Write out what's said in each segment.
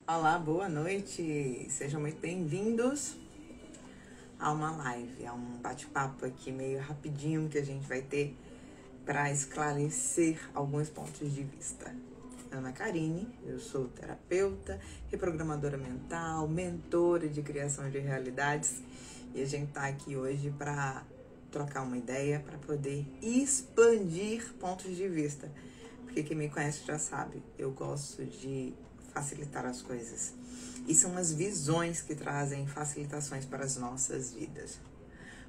Olá, boa noite, sejam muito bem-vindos a uma live, a um bate-papo aqui meio rapidinho que a gente vai ter para esclarecer alguns pontos de vista. Ana Karine, eu sou terapeuta, reprogramadora mental, mentora de criação de realidades e a gente tá aqui hoje para trocar uma ideia, para poder expandir pontos de vista, porque quem me conhece já sabe, eu gosto de facilitar as coisas. E são as visões que trazem facilitações para as nossas vidas.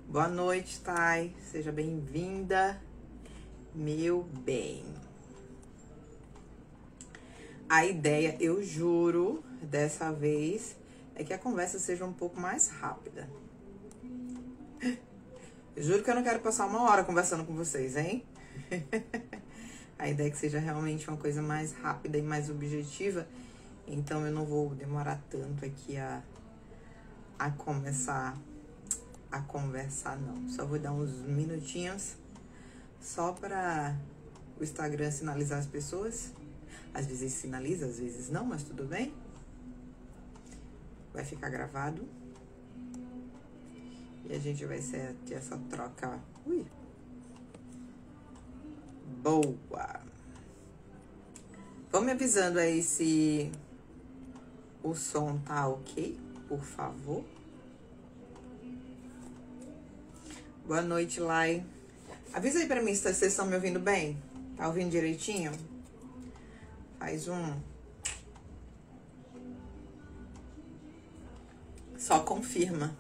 Boa noite, Thay. Seja bem-vinda, meu bem. A ideia, eu juro, dessa vez, é que a conversa seja um pouco mais rápida. Eu juro que eu não quero passar uma hora conversando com vocês, hein? A ideia é que seja realmente uma coisa mais rápida e mais objetiva. Então eu não vou demorar tanto aqui a começar a conversar, não. Só vou dar uns minutinhos só para o Instagram sinalizar as pessoas. Às vezes sinaliza, às vezes não, mas tudo bem. Vai ficar gravado. E a gente vai ter essa troca. Ui. Boa. Vão me avisando aí se o som tá ok, por favor. Boa noite, Lai. Avisa aí pra mim se vocês estão me ouvindo bem. Tá ouvindo direitinho? Faz só confirma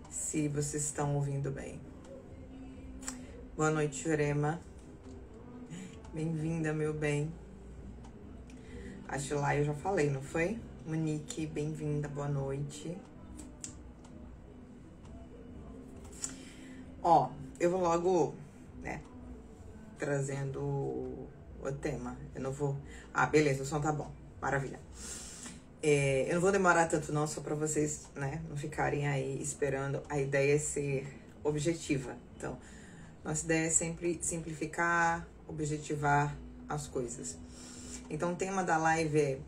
se vocês estão ouvindo bem. Boa noite, Jurema. Bem-vinda, meu bem. Acho lá eu já falei, não foi? Monique, bem-vinda, boa noite. Ó, eu vou logo, né, trazendo o tema. Eu não vou... Ah, beleza, o som tá bom, maravilha. Eu não vou demorar tanto não, só pra vocês, né, não ficarem aí esperando. A ideia é ser objetiva. Então, nossa ideia é sempre simplificar, objetivar as coisas. Então, o tema da live é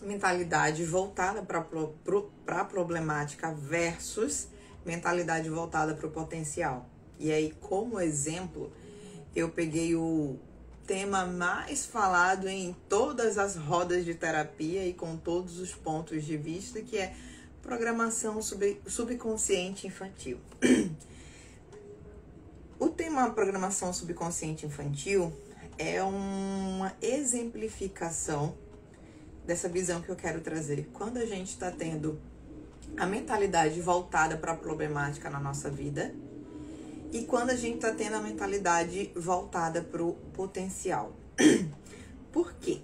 mentalidade voltada para a problemática versus mentalidade voltada para o potencial. E aí, como exemplo, eu peguei o tema mais falado em todas as rodas de terapia e com todos os pontos de vista, que é programação subconsciente infantil. O tema programação subconsciente infantil é uma exemplificação dessa visão que eu quero trazer. Quando a gente está tendo a mentalidade voltada para a problemática na nossa vida e quando a gente está tendo a mentalidade voltada para o potencial. Por quê?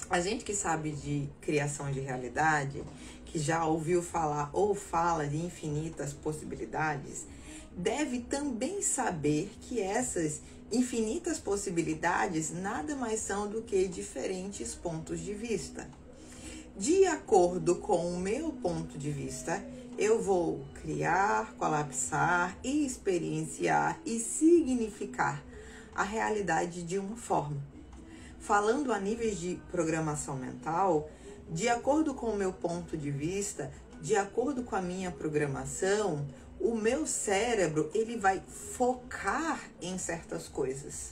A gente que sabe de criação de realidade, que já ouviu falar ou fala de infinitas possibilidades, deve também saber que essas infinitas possibilidades nada mais são do que diferentes pontos de vista. De acordo com o meu ponto de vista, eu vou criar, colapsar, experienciar e significar a realidade de uma forma. Falando a níveis de programação mental, de acordo com o meu ponto de vista, de acordo com a minha programação, o meu cérebro, ele vai focar em certas coisas.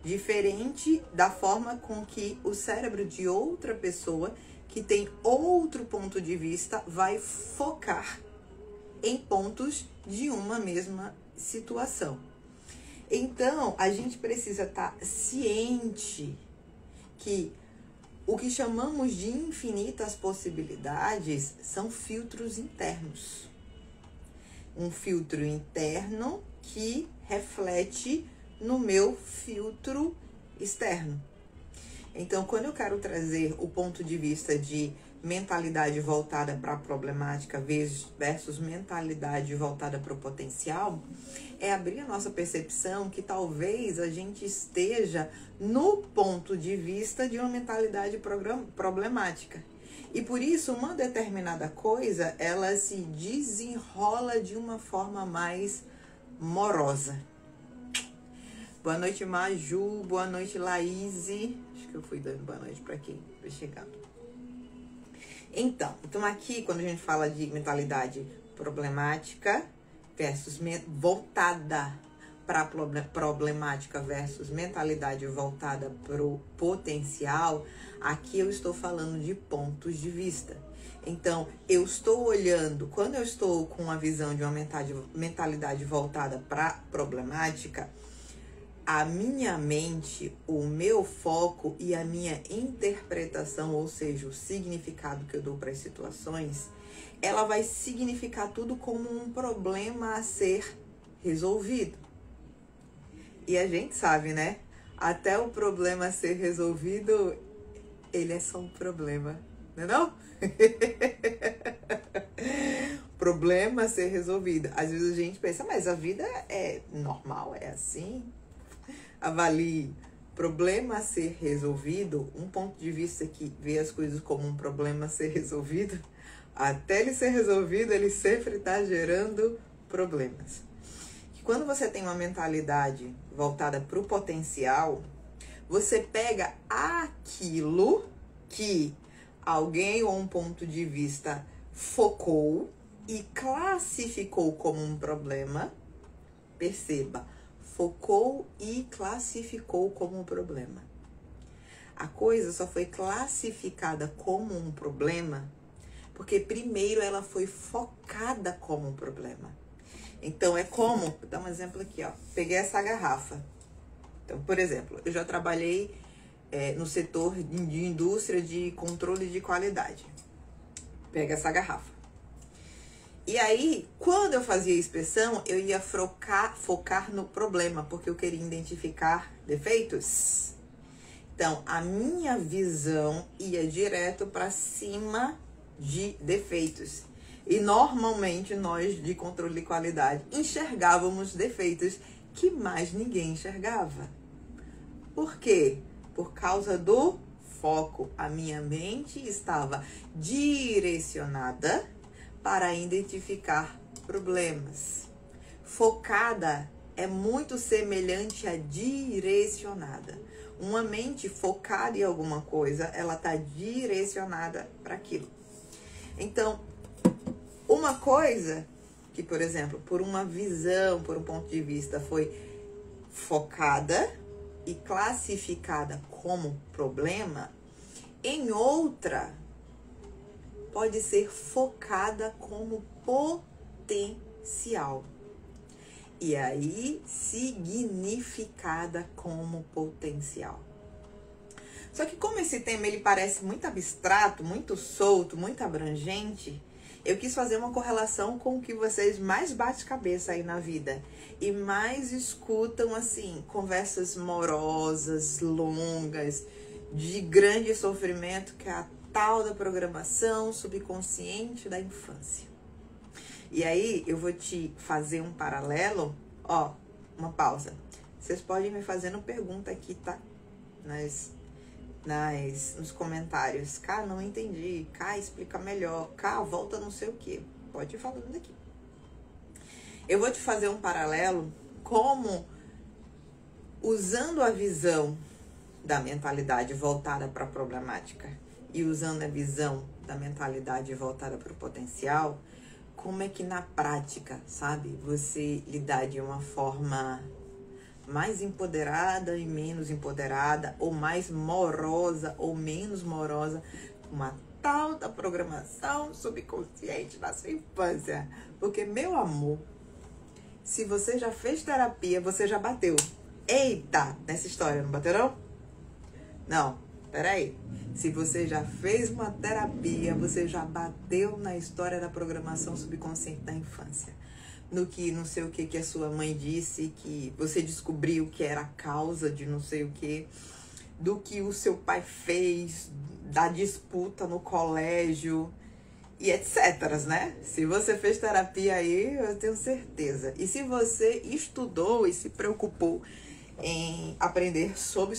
Diferente da forma com que o cérebro de outra pessoa, que tem outro ponto de vista, vai focar em pontos de uma mesma situação. Então, a gente precisa estar ciente que o que chamamos de infinitas possibilidades são filtros internos. Um filtro interno que reflete no meu filtro externo. Então, quando eu quero trazer o ponto de vista de mentalidade voltada para a problemática versus mentalidade voltada para o potencial, é abrir a nossa percepção que talvez a gente esteja no ponto de vista de uma mentalidade problemática. E por isso, uma determinada coisa, ela se desenrola de uma forma mais morosa. Boa noite, Maju. Boa noite, Laís. Acho que eu fui dando boa noite para quem foi chegando. Então aqui quando a gente fala de mentalidade problemática versus voltada para problemática versus mentalidade voltada para o potencial, aqui eu estou falando de pontos de vista. Então, eu estou olhando, quando eu estou com a visão de uma mentalidade voltada para problemática, a minha mente, o meu foco e a minha interpretação, ou seja, o significado que eu dou para as situações, ela vai significar tudo como um problema a ser resolvido. E a gente sabe, né? Até o problema ser resolvido, ele é só um problema, não é não? Problema ser resolvido. Às vezes a gente pensa, mas a vida é normal, é assim. Avalie problema a ser resolvido, um ponto de vista que vê as coisas como um problema a ser resolvido, até ele ser resolvido, ele sempre está gerando problemas. Quando você tem uma mentalidade voltada para o potencial, você pega aquilo que alguém ou um ponto de vista focou e classificou como um problema. Perceba, focou e classificou como um problema. A coisa só foi classificada como um problema porque primeiro ela foi focada como um problema. Então, é como, vou dar um exemplo aqui, ó. Peguei essa garrafa. Então, por exemplo, eu já trabalhei no setor de indústria de controle de qualidade. Pega essa garrafa. E aí, quando eu fazia a inspeção, eu ia focar no problema, porque eu queria identificar defeitos. Então, a minha visão ia direto para cima de defeitos. E normalmente nós de controle de qualidade enxergávamos defeitos que mais ninguém enxergava. Por quê? Por causa do foco. A minha mente estava direcionada para identificar problemas. Focada é muito semelhante a direcionada. Uma mente focada em alguma coisa, ela está direcionada para aquilo. Então, uma coisa que, por exemplo, por uma visão, por um ponto de vista, foi focada e classificada como problema, em outra pode ser focada como potencial. E aí, significada como potencial. Só que como esse tema ele parece muito abstrato, muito solto, muito abrangente, eu quis fazer uma correlação com o que vocês mais bate cabeça aí na vida e mais escutam, assim, conversas morosas, longas, de grande sofrimento, que é a tal da programação subconsciente da infância. E aí eu vou te fazer um paralelo, ó, uma pausa. Vocês podem me fazendo pergunta aqui, tá? Nos comentários. Cá, não entendi. Cá, explica melhor. Cá, volta não sei o que. Pode ir falando aqui. Eu vou te fazer um paralelo como, usando a visão da mentalidade voltada para a problemática e usando a visão da mentalidade voltada para o potencial, como é que na prática, sabe, você lidar de uma forma mais empoderada e menos empoderada, ou mais morosa ou menos morosa, uma tal da programação subconsciente da sua infância. Porque, meu amor, se você já fez terapia, você já bateu. Eita, nessa história, não bateu não? Não, peraí. Se você já fez uma terapia, você já bateu na história da programação subconsciente da infância. No que não sei o que a sua mãe disse, que você descobriu que era a causa de não sei o que, do que o seu pai fez, da disputa no colégio e etc, né? Se você fez terapia aí, eu tenho certeza. E se você estudou e se preocupou em aprender sobre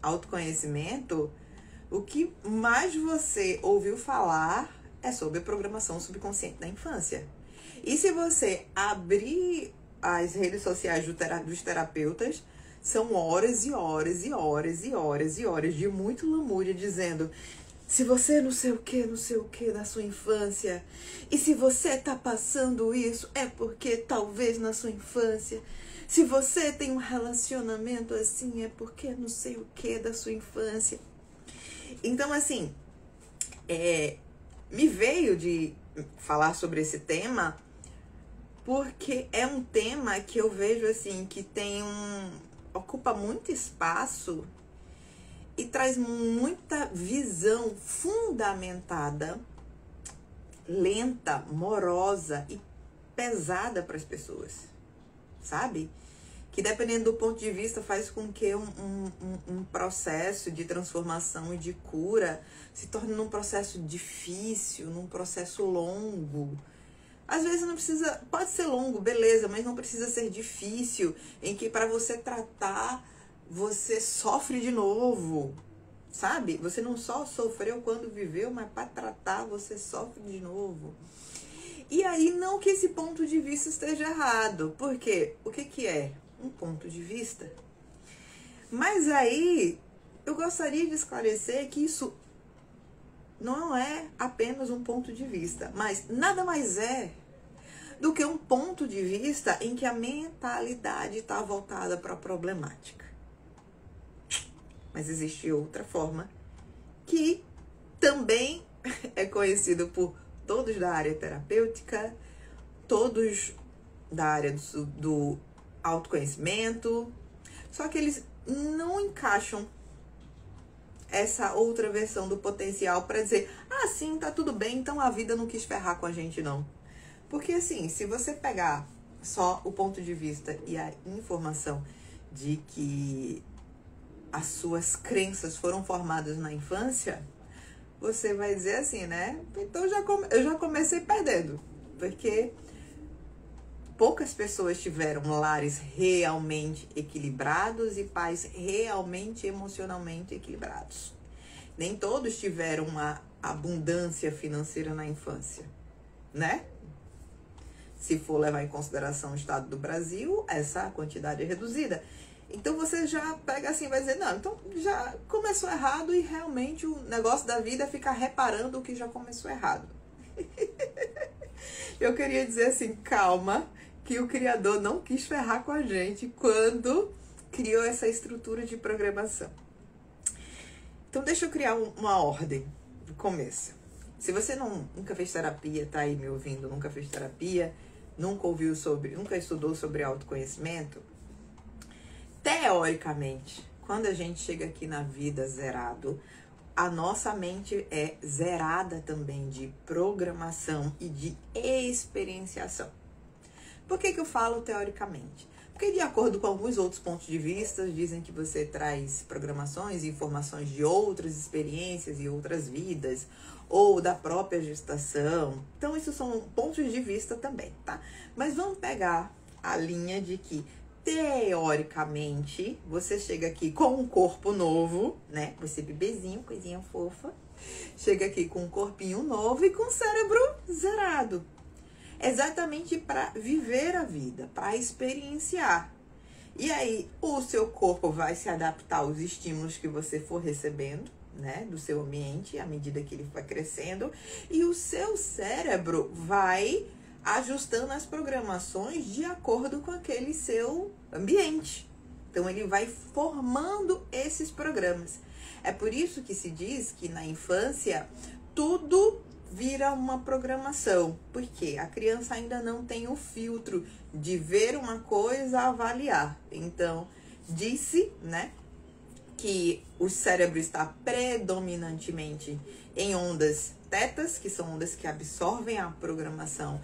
autoconhecimento, o que mais você ouviu falar é sobre a programação subconsciente da infância. E se você abrir as redes sociais dos terapeutas, são horas e horas e horas e horas e horas de muito lamúria dizendo: se você não sei o que na sua infância, e se você tá passando isso, é porque talvez na sua infância, se você tem um relacionamento assim, é porque não sei o que da sua infância. Então, assim, me veio de falar sobre esse tema, porque é um tema que eu vejo assim, que ocupa muito espaço e traz muita visão fundamentada, lenta, morosa e pesada para as pessoas, sabe? Que dependendo do ponto de vista faz com que um processo de transformação e de cura se torne num processo difícil, num processo longo. Às vezes não precisa, pode ser longo, beleza, mas não precisa ser difícil, em que para você tratar, você sofre de novo, sabe? Você não só sofreu quando viveu, mas para tratar você sofre de novo. E aí, não que esse ponto de vista esteja errado, porque o que é um ponto de vista? Mas aí, eu gostaria de esclarecer que isso não é apenas um ponto de vista, mas nada mais é do que um ponto de vista em que a mentalidade está voltada para a problemática. Mas existe outra forma que também é conhecido por todos da área terapêutica, todos da área do autoconhecimento, só que eles não encaixam essa outra versão do potencial para dizer, ah, sim, tá tudo bem, então a vida não quis ferrar com a gente, não. Porque assim, se você pegar só o ponto de vista e a informação de que as suas crenças foram formadas na infância, você vai dizer assim, né? Então eu já comecei perdendo, porque poucas pessoas tiveram lares realmente equilibrados e pais realmente emocionalmente equilibrados. Nem todos tiveram uma abundância financeira na infância, né? Se for levar em consideração o estado do Brasil, essa quantidade é reduzida. Então você já pega assim e vai dizer, não, então já começou errado e realmente o negócio da vida é ficar reparando o que já começou errado. Eu queria dizer assim, calma, que o Criador não quis ferrar com a gente quando criou essa estrutura de programação. Então deixa eu criar uma ordem do começo. Se você nunca fez terapia, tá aí me ouvindo, nunca fez terapia, nunca estudou sobre autoconhecimento, teoricamente, quando a gente chega aqui na vida zerado, a nossa mente é zerada também de programação e de experienciação. Por que eu falo teoricamente? Porque de acordo com alguns outros pontos de vista, dizem que você traz programações e informações de outras experiências e outras vidas, ou da própria gestação. Então, isso são pontos de vista também, tá? Mas vamos pegar a linha de que, teoricamente, você chega aqui com um corpo novo, né? Você bebezinho, coisinha fofa, chega aqui com um corpinho novo e com um cérebro zerado. Exatamente para viver a vida, para experienciar. E aí, o seu corpo vai se adaptar aos estímulos que você for recebendo, né, do seu ambiente, à medida que ele vai crescendo, e o seu cérebro vai ajustando as programações de acordo com aquele seu ambiente. Então, ele vai formando esses programas. É por isso que se diz que na infância, tudo vira uma programação, porque a criança ainda não tem o filtro de ver uma coisa, avaliar. Então, disse, né, que o cérebro está predominantemente em ondas tetas, que são ondas que absorvem a programação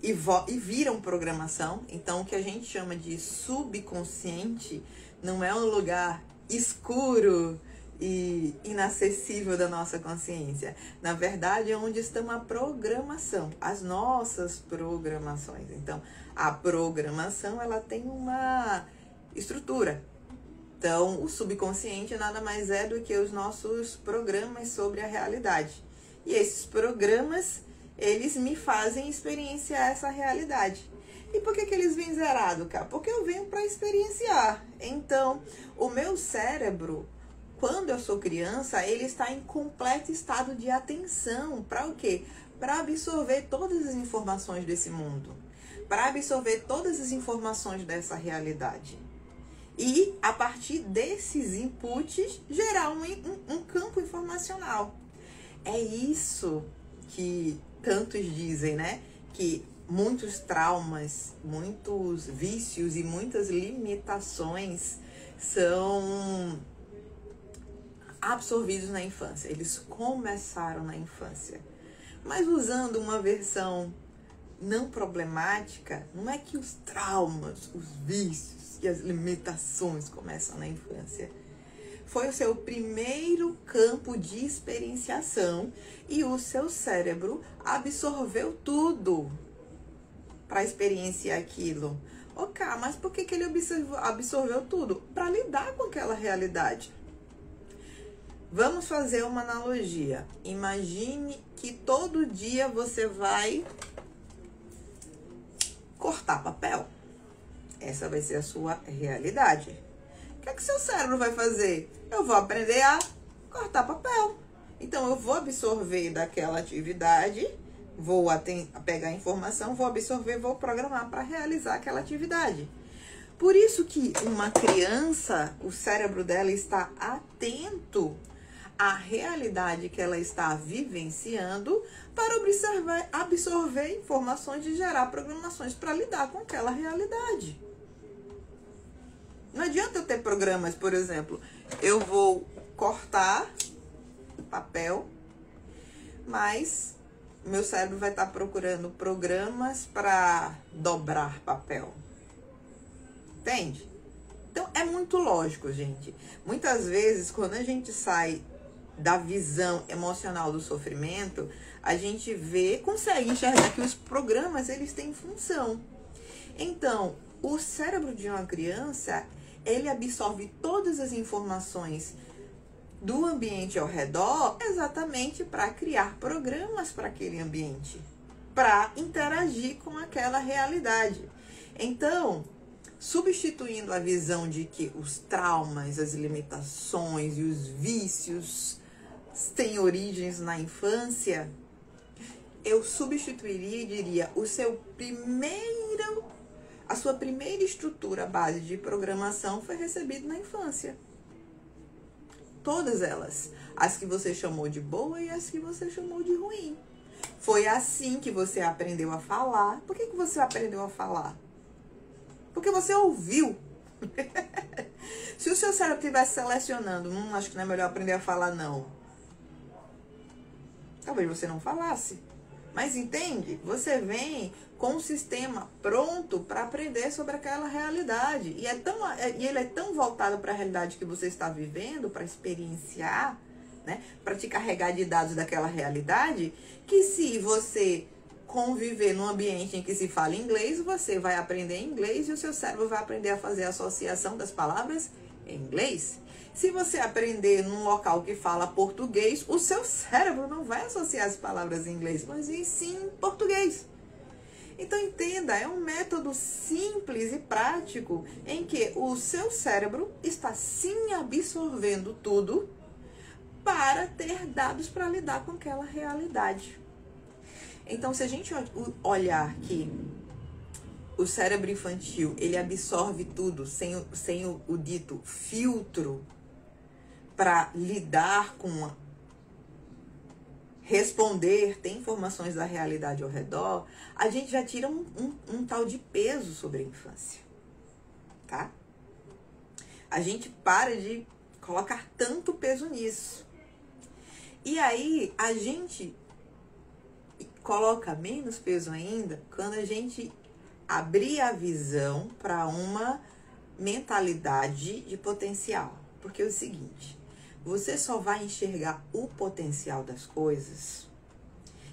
e viram programação. Então, o que a gente chama de subconsciente não é um lugar escuro e inacessível da nossa consciência. Na verdade, é onde está a programação, as nossas programações. Então, a programação, ela tem uma estrutura. Então, o subconsciente nada mais é do que os nossos programas sobre a realidade. E esses programas, eles me fazem experienciar essa realidade. E por que eles vêm zerado, cara? Porque eu venho para experienciar. Então, o meu cérebro, quando eu sou criança, ele está em completo estado de atenção. Para o quê? Para absorver todas as informações desse mundo. Para absorver todas as informações dessa realidade. E, a partir desses inputs, gerar um campo informacional. É isso que tantos dizem, né? Que muitos traumas, muitos vícios e muitas limitações são absorvidos na infância. Eles começaram na infância. Mas usando uma versão não problemática, não é que os traumas, os vícios e as limitações começam na infância. Foi o seu primeiro campo de experienciação e o seu cérebro absorveu tudo para experienciar aquilo. Ok, mas por que ele absorveu tudo? Para lidar com aquela realidade. Vamos fazer uma analogia. Imagine que todo dia você vai cortar papel. Essa vai ser a sua realidade. O que é que seu cérebro vai fazer? Eu vou aprender a cortar papel. Então, eu vou absorver daquela atividade, vou pegar a informação, vou absorver, vou programar para realizar aquela atividade. Por isso que uma criança, o cérebro dela está atento à realidade que ela está vivenciando para absorver informações e gerar programações para lidar com aquela realidade. Não adianta eu ter programas, por exemplo, eu vou cortar papel, mas meu cérebro vai estar procurando programas para dobrar papel. Entende? Então, é muito lógico, gente. Muitas vezes, quando a gente sai da visão emocional do sofrimento, a gente consegue enxergar que os programas, eles têm função. Então, o cérebro de uma criança, ele absorve todas as informações do ambiente ao redor exatamente para criar programas para aquele ambiente, para interagir com aquela realidade. Então, substituindo a visão de que os traumas, as limitações e os vícios têm origens na infância, eu substituiria e diria a sua primeira estrutura base de programação foi recebida na infância. Todas elas. As que você chamou de boa e as que você chamou de ruim. Foi assim que você aprendeu a falar. Por que você aprendeu a falar? Porque você ouviu. Se o seu cérebro estivesse selecionando, acho que não é melhor aprender a falar, não. Talvez você não falasse. Mas entende? Você vem com um sistema pronto para aprender sobre aquela realidade. E ele é tão voltado para a realidade que você está vivendo, para experienciar, né? Para te carregar de dados daquela realidade, que se você conviver num ambiente em que se fala inglês, você vai aprender inglês e o seu cérebro vai aprender a fazer a associação das palavras em inglês. Se você aprender num local que fala português, o seu cérebro não vai associar as palavras em inglês, mas sim em português. Então entenda, é um método simples e prático em que o seu cérebro está sim absorvendo tudo para ter dados para lidar com aquela realidade. Então, se a gente olhar que o cérebro infantil, ele absorve tudo sem o dito filtro para lidar com responder, ter informações da realidade ao redor, a gente já tira um tal de peso sobre a infância, tá? A gente para de colocar tanto peso nisso. E aí, a gente coloca menos peso ainda quando a gente abrir a visão para uma mentalidade de potencial. Porque é o seguinte, você só vai enxergar o potencial das coisas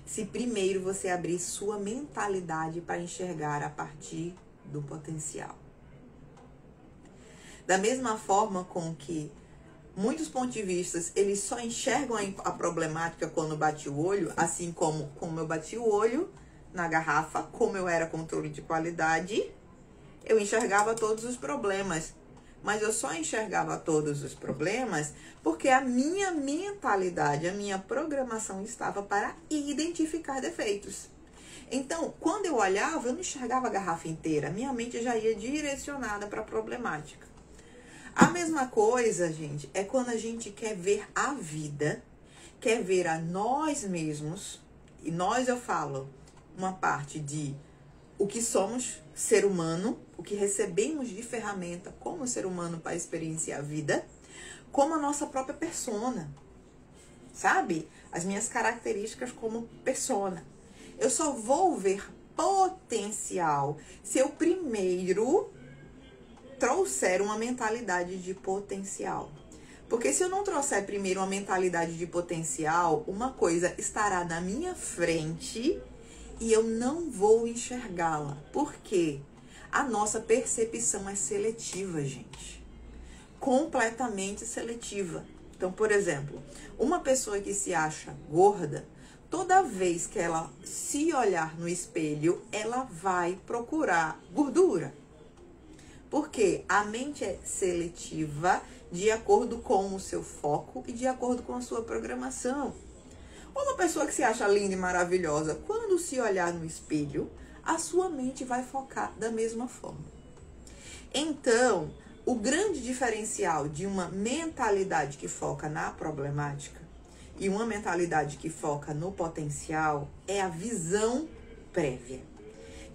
se primeiro você abrir sua mentalidade para enxergar a partir do potencial. Da mesma forma com que muitos pontivistas, eles só enxergam a problemática quando bate o olho, assim como eu bati o olho na garrafa, como eu era controle de qualidade, eu enxergava todos os problemas. mas eu só enxergava todos os problemas porque a minha mentalidade, a minha programação estava para identificar defeitos. Então, quando eu olhava, eu não enxergava a garrafa inteira, minha mente já ia direcionada para a problemática. A mesma coisa, gente, é quando a gente quer ver a vida, quer ver a nós mesmos, e nós eu falo uma parte de o que somos, ser humano, o que recebemos de ferramenta como ser humano para experienciar a vida, como a nossa própria persona, sabe? As minhas características como persona. Eu só vou ver potencial se eu primeiro trouxer uma mentalidade de potencial. Porque se eu não trouxer primeiro uma mentalidade de potencial, uma coisa estará na minha frente e eu não vou enxergá-la. Por quê? A nossa percepção é seletiva, gente. Completamente seletiva. Então, por exemplo, uma pessoa que se acha gorda, toda vez que ela se olhar no espelho, ela vai procurar gordura. Porque a mente é seletiva de acordo com o seu foco e de acordo com a sua programação. Uma pessoa que se acha linda e maravilhosa, quando se olhar no espelho, a sua mente vai focar da mesma forma. Então, o grande diferencial de uma mentalidade que foca na problemática e uma mentalidade que foca no potencial é a visão prévia.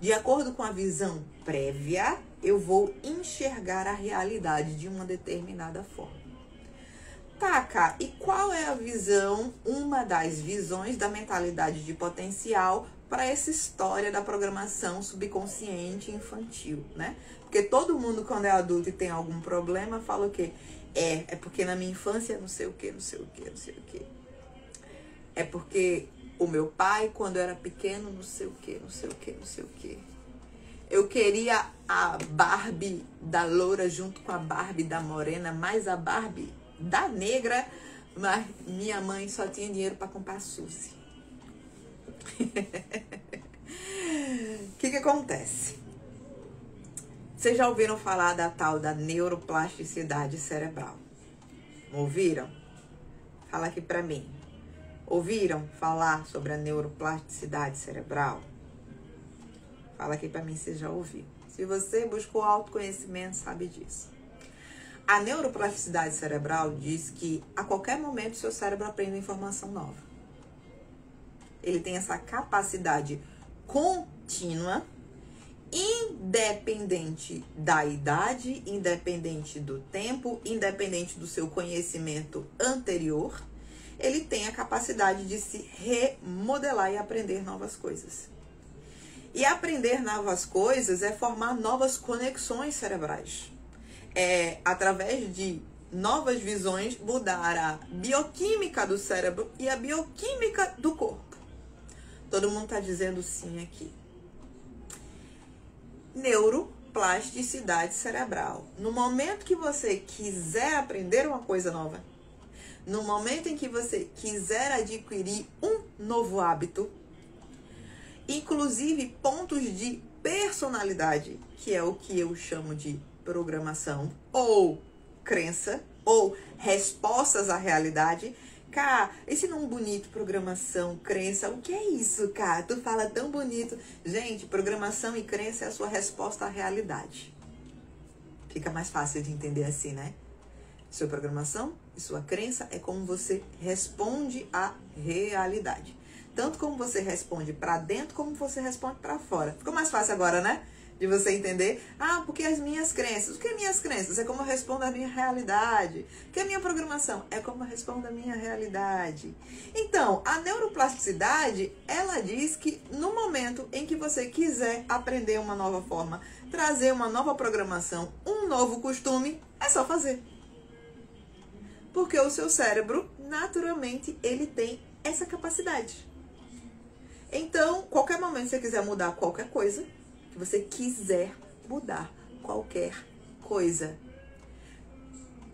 De acordo com a visão prévia, eu vou enxergar a realidade de uma determinada forma. Tá, Cá, e qual é a visão, uma das visões da mentalidade de potencial para essa história da programação subconsciente infantil, né? Porque todo mundo, quando é adulto e tem algum problema, fala o quê? É porque na minha infância não sei o quê, não sei o quê, não sei o quê. É porque o meu pai, quando eu era pequeno, não sei o quê, não sei o quê, não sei o quê. Eu queria a Barbie da loura junto com a Barbie da morena, mais a Barbie da negra, mas minha mãe só tinha dinheiro para comprar Suzy. O que acontece? Vocês já ouviram falar da tal da neuroplasticidade cerebral? Ouviram? Fala aqui pra mim. Ouviram falar sobre a neuroplasticidade cerebral? Fala aqui pra mim se já ouviu. Se você buscou autoconhecimento, sabe disso. A neuroplasticidade cerebral diz que a qualquer momento seu cérebro aprende informação nova. Ele tem essa capacidade contínua, independente da idade, independente do tempo, independente do seu conhecimento anterior, ele tem a capacidade de se remodelar e aprender novas coisas. E aprender novas coisas é formar novas conexões cerebrais. É, através de novas visões, mudar a bioquímica do cérebro e a bioquímica do corpo. Todo mundo está dizendo sim aqui. Neuroplasticidade cerebral. No momento que você quiser aprender uma coisa nova, no momento em que você quiser adquirir um novo hábito, inclusive pontos de personalidade, que é o que eu chamo de programação, ou crença, ou respostas à realidade. Cá, esse nome bonito, programação, crença, o que é isso, cá? Tu fala tão bonito. Gente, programação e crença é a sua resposta à realidade. Fica mais fácil de entender assim, né? Sua programação e sua crença é como você responde à realidade. Tanto como você responde para dentro, como você responde para fora. Ficou mais fácil agora, né? De você entender, porque as minhas crenças, o que é minhas crenças? É como eu respondo à minha realidade. O que é minha programação? É como eu respondo à minha realidade. Então, a neuroplasticidade, ela diz que no momento em que você quiser aprender uma nova forma, trazer uma nova programação, um novo costume, é só fazer. Porque o seu cérebro, naturalmente, ele tem essa capacidade. Então, qualquer momento que você quiser mudar qualquer coisa, que você quiser mudar qualquer coisa,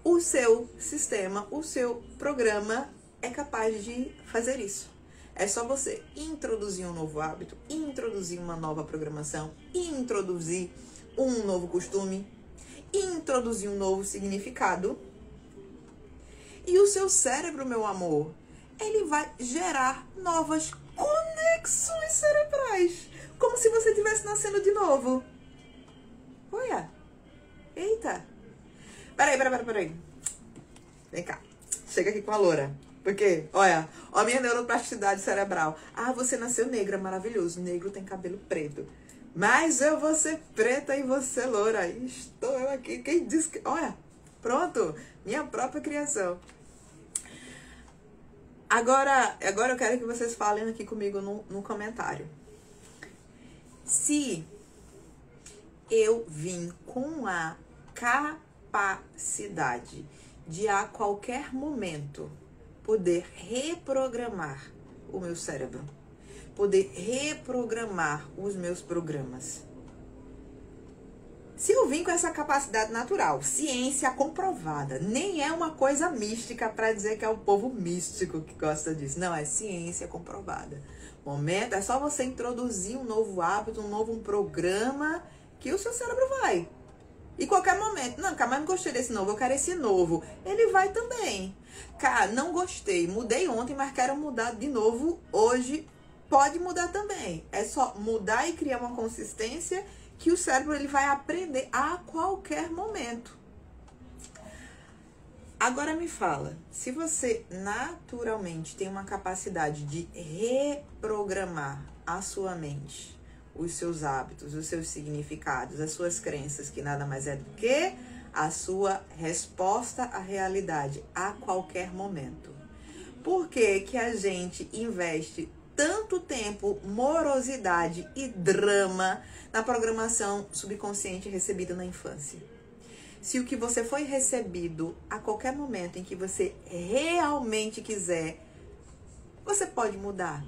o seu sistema, o seu programa é capaz de fazer isso. É só você introduzir um novo hábito, introduzir uma nova programação, introduzir um novo costume. e introduzir um novo significado. E o seu cérebro, meu amor, ele vai gerar novas conexões cerebrais. Como se você estivesse nascendo de novo. Olha. Eita. Peraí. Vem cá. Chega aqui com a loura. Porque, olha, ó a minha neuroplasticidade cerebral. Ah, você nasceu negra, maravilhoso. Negro tem cabelo preto. Mas eu vou ser preta e você loura. Estou eu aqui. Quem disse que... Olha, pronto. Minha própria criação. Agora eu quero que vocês falem aqui comigo no comentário. Se eu vim com a capacidade de a qualquer momento poder reprogramar o meu cérebro, poder reprogramar os meus programas. Se eu vim com essa capacidade natural, ciência comprovada, nem é uma coisa mística para dizer que é o povo místico que gosta disso. Não, é ciência comprovada. Momento, é só você introduzir um novo hábito, um programa que o seu cérebro vai. E qualquer momento, não, cara, mas não gostei desse novo, eu quero esse novo. Ele vai também. Cara, não gostei, mudei ontem, mas quero mudar de novo hoje. Pode mudar também. É só mudar e criar uma consistência que o cérebro ele vai aprender a qualquer momento. Agora me fala, se você naturalmente tem uma capacidade de reprogramar a sua mente, os seus hábitos, os seus significados, as suas crenças, que nada mais é do que a sua resposta à realidade a qualquer momento. Por que que a gente investe tanto tempo, morosidade e drama na programação subconsciente recebida na infância? Se o que você foi recebido a qualquer momento em que você realmente quiser, você pode mudar.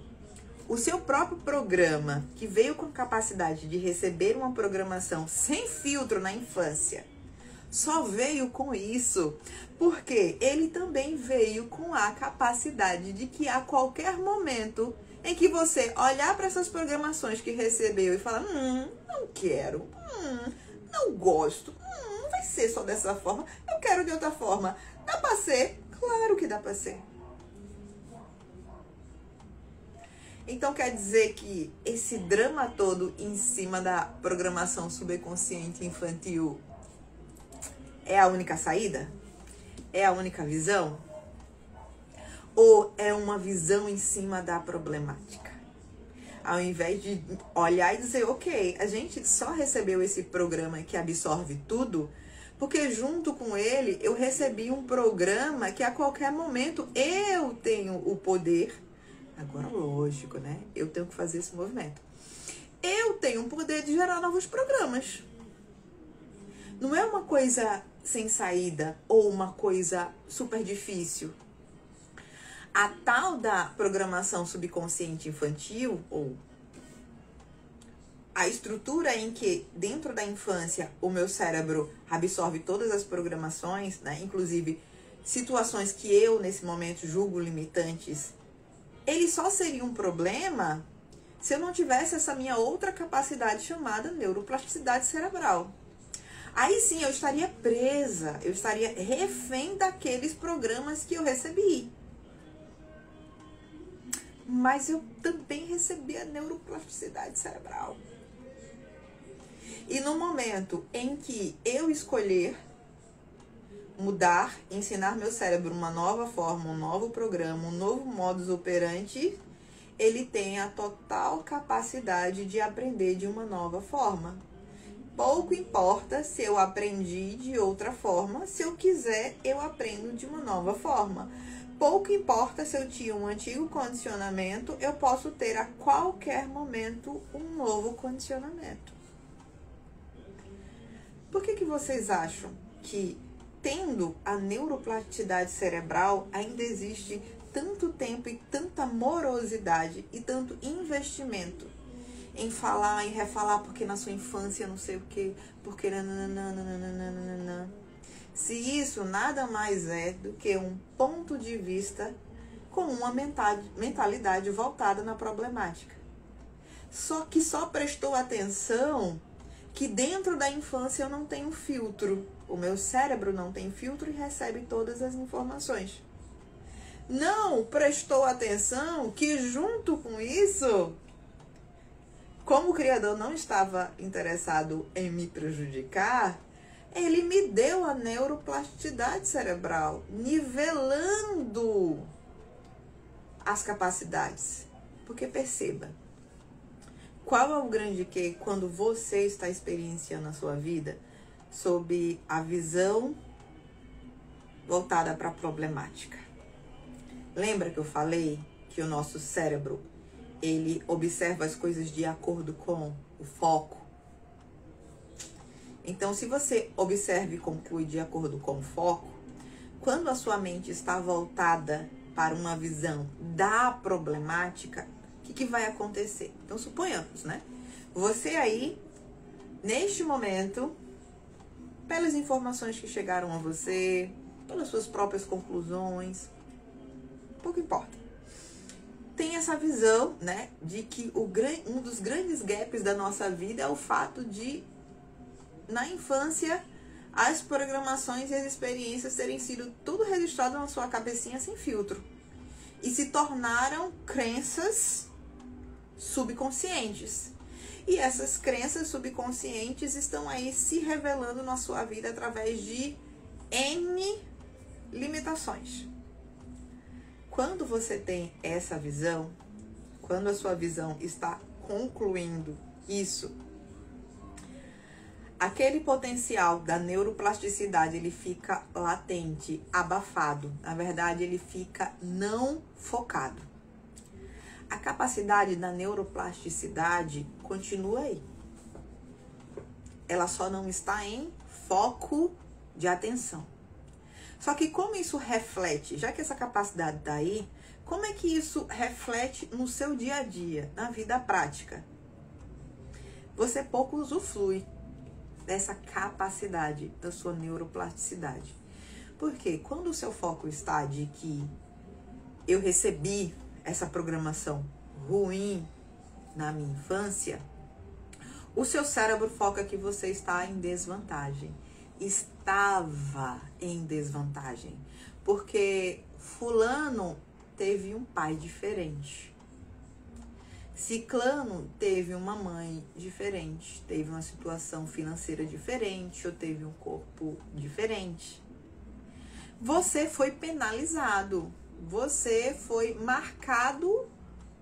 O seu próprio programa, que veio com capacidade de receber uma programação sem filtro na infância, só veio com isso porque ele também veio com a capacidade de que a qualquer momento em que você olhar para essas programações que recebeu e falar, não quero, não gosto, não vai ser só dessa forma, eu quero de outra forma. Dá para ser? Claro que dá para ser. Então quer dizer que esse drama todo em cima da programação subconsciente infantil é a única saída? É a única visão? Ou é uma visão em cima da problemática? Ao invés de olhar e dizer, ok, a gente só recebeu esse programa que absorve tudo, porque junto com ele eu recebi um programa que a qualquer momento eu tenho o poder. Agora, lógico, né? Eu tenho que fazer esse movimento. Eu tenho o poder de gerar novos programas. Não é uma coisa sem saída ou uma coisa super difícil. A tal da programação subconsciente infantil, ou a estrutura em que dentro da infância o meu cérebro absorve todas as programações, né? Inclusive situações que eu nesse momento julgo limitantes, ele só seria um problema se eu não tivesse essa minha outra capacidade chamada neuroplasticidade cerebral. Aí sim eu estaria presa, eu estaria refém daqueles programas que eu recebi. Mas eu também recebi a neuroplasticidade cerebral. E no momento em que eu escolher mudar, ensinar meu cérebro uma nova forma, um novo programa, um novo modus operandi, ele tem a total capacidade de aprender de uma nova forma. Pouco importa se eu aprendi de outra forma, se eu quiser, eu aprendo de uma nova forma. Pouco importa se eu tinha um antigo condicionamento, eu posso ter a qualquer momento um novo condicionamento. Por que vocês acham que, tendo a neuroplasticidade cerebral, ainda existe tanto tempo e tanta morosidade e tanto investimento em falar, em refalar, porque na sua infância não sei o que, porque nananana. Se isso nada mais é do que um ponto de vista com uma mentalidade voltada na problemática. Só que só prestou atenção que dentro da infância eu não tenho filtro. O meu cérebro não tem filtro e recebe todas as informações. Não prestou atenção que junto com isso, como o Criador não estava interessado em me prejudicar, ele me deu a neuroplasticidade cerebral, nivelando as capacidades. Porque perceba, qual é o grande que quando você está experienciando a sua vida sob a visão voltada para a problemática? Lembra que eu falei que o nosso cérebro, ele observa as coisas de acordo com o foco? Então, se você observa e conclui de acordo com o foco, quando a sua mente está voltada para uma visão da problemática, o que vai acontecer? Então, suponhamos, né? Você aí, neste momento, pelas informações que chegaram a você, pelas suas próprias conclusões, pouco importa. Tem essa visão, né, de que um dos grandes gaps da nossa vida é o fato de, na infância, as programações e as experiências terem sido tudo registrado na sua cabecinha sem filtro. E se tornaram crenças subconscientes. E essas crenças subconscientes estão aí se revelando na sua vida através de N limitações. Quando você tem essa visão, quando a sua visão está concluindo isso, aquele potencial da neuroplasticidade, ele fica latente, abafado. Na verdade, ele fica não focado. A capacidade da neuroplasticidade continua aí. Ela só não está em foco de atenção. Só que como isso reflete, já que essa capacidade está aí, como é que isso reflete no seu dia a dia, na vida prática? Você pouco usufrui dessa capacidade da sua neuroplasticidade. Porque quando o seu foco está de que eu recebi essa programação ruim na minha infância, o seu cérebro foca que você está em desvantagem. Estava em desvantagem. Porque fulano teve um pai diferente. Ciclano teve uma mãe diferente, teve uma situação financeira diferente, ou teve um corpo diferente. Você foi penalizado, você foi marcado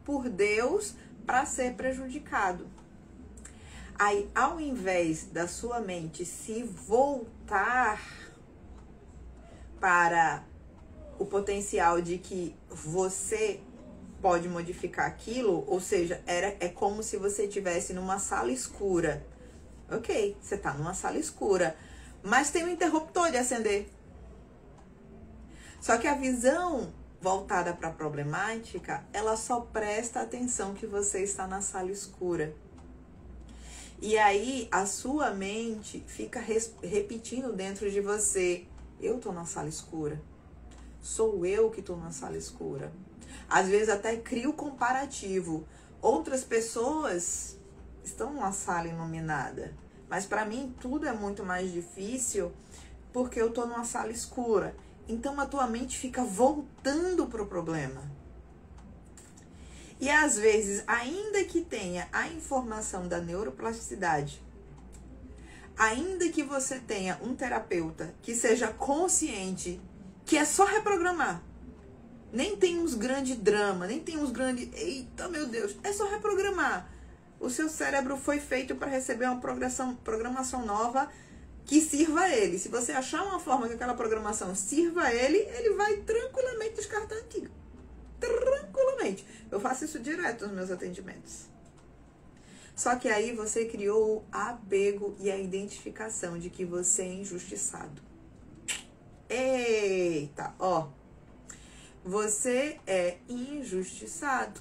por Deus para ser prejudicado. Aí, ao invés da sua mente se voltar para o potencial de que você pode modificar aquilo, ou seja, é como se você estivesse numa sala escura. Ok, você está numa sala escura, mas tem um interruptor de acender. Só que a visão voltada para a problemática, ela só presta atenção que você está na sala escura. E aí a sua mente fica repetindo dentro de você: eu estou na sala escura. Sou eu que estou na sala escura. Às vezes até cria o comparativo. Outras pessoas estão numa sala iluminada, mas para mim tudo é muito mais difícil porque eu estou numa sala escura. Então a tua mente fica voltando para o problema. E às vezes, ainda que tenha a informação da neuroplasticidade, ainda que você tenha um terapeuta que seja consciente, que é só reprogramar, nem tem uns grandes dramas, nem tem uns grandes... Eita, meu Deus, é só reprogramar. O seu cérebro foi feito para receber uma programação nova que sirva a ele. Se você achar uma forma que aquela programação sirva a ele, ele vai tranquilamente descartar a antiga. Tranquilamente. Eu faço isso direto nos meus atendimentos. Só que aí você criou o apego e a identificação de que você é injustiçado. Eita, ó. Você é injustiçado.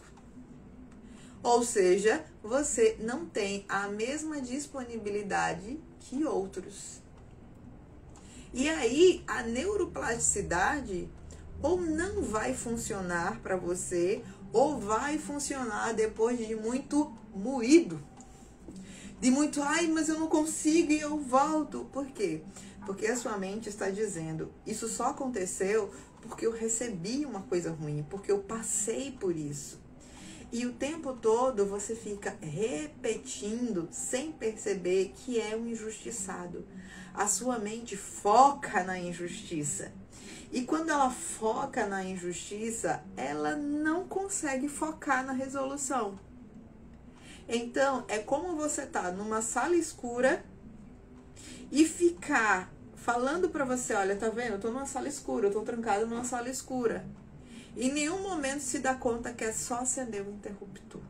Ou seja, você não tem a mesma disponibilidade que outros. E aí, a neuroplasticidade ou não vai funcionar para você, ou vai funcionar depois de muito moído. de muito, ai, mas eu não consigo e eu volto. Por quê? Porque a sua mente está dizendo, isso só aconteceu porque eu recebi uma coisa ruim, porque eu passei por isso. E o tempo todo você fica repetindo sem perceber que é um injustiçado. A sua mente foca na injustiça. E quando ela foca na injustiça, ela não consegue focar na resolução. Então, é como você tá numa sala escura e ficar falando pra você, olha, tá vendo? Eu tô numa sala escura, eu tô trancada numa sala escura. Em nenhum momento se dá conta que é só acender o interruptor.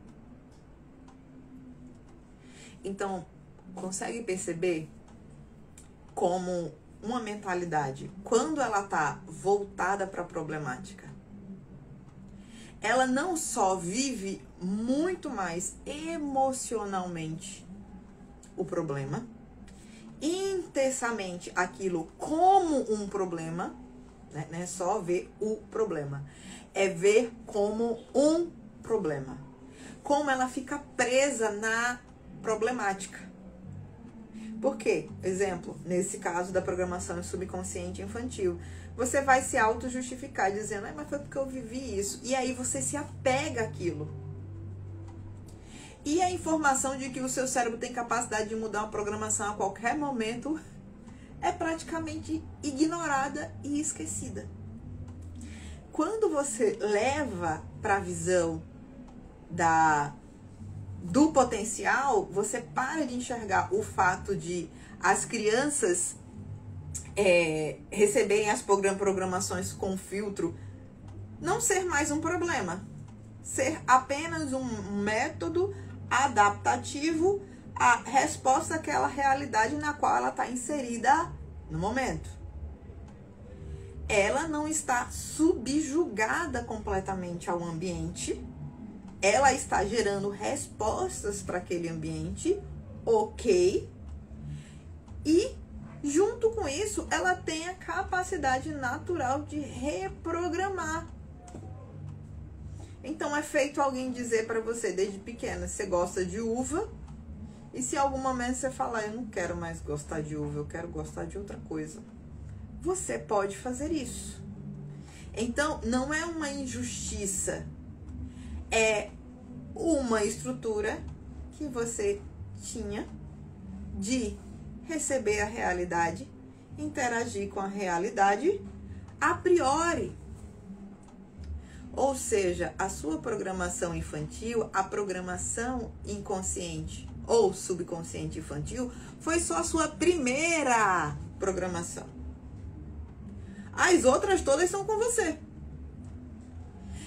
Então, consegue perceber como uma mentalidade, quando ela tá voltada para a problemática, ela não só vive muito mais emocionalmente o problema, intensamente aquilo como um problema, né? Não é só ver o problema, é ver como um problema. Como ela fica presa na problemática. Por quê? Exemplo, nesse caso da programação subconsciente infantil, você vai se auto-justificar dizendo, mas foi porque eu vivi isso. E aí você se apega àquilo. E a informação de que o seu cérebro tem capacidade de mudar uma programação a qualquer momento é praticamente ignorada e esquecida. Quando você leva para a visão do potencial, você para de enxergar o fato de as crianças receberem as programações com filtro não ser mais um problema, ser apenas um método adaptativo à resposta àquela realidade na qual ela está inserida no momento. Ela não está subjugada completamente ao ambiente. Ela está gerando respostas para aquele ambiente, ok? E, junto com isso, ela tem a capacidade natural de reprogramar. Então, é feito alguém dizer para você, desde pequena, você gosta de uva, e se em algum momento você falar, eu não quero mais gostar de uva, eu quero gostar de outra coisa. Você pode fazer isso. Então, não é uma injustiça. É uma estrutura que você tinha de receber a realidade, interagir com a realidade a priori. Ou seja, a sua programação infantil, a programação inconsciente ou subconsciente infantil, foi só a sua primeira programação. As outras todas são com você.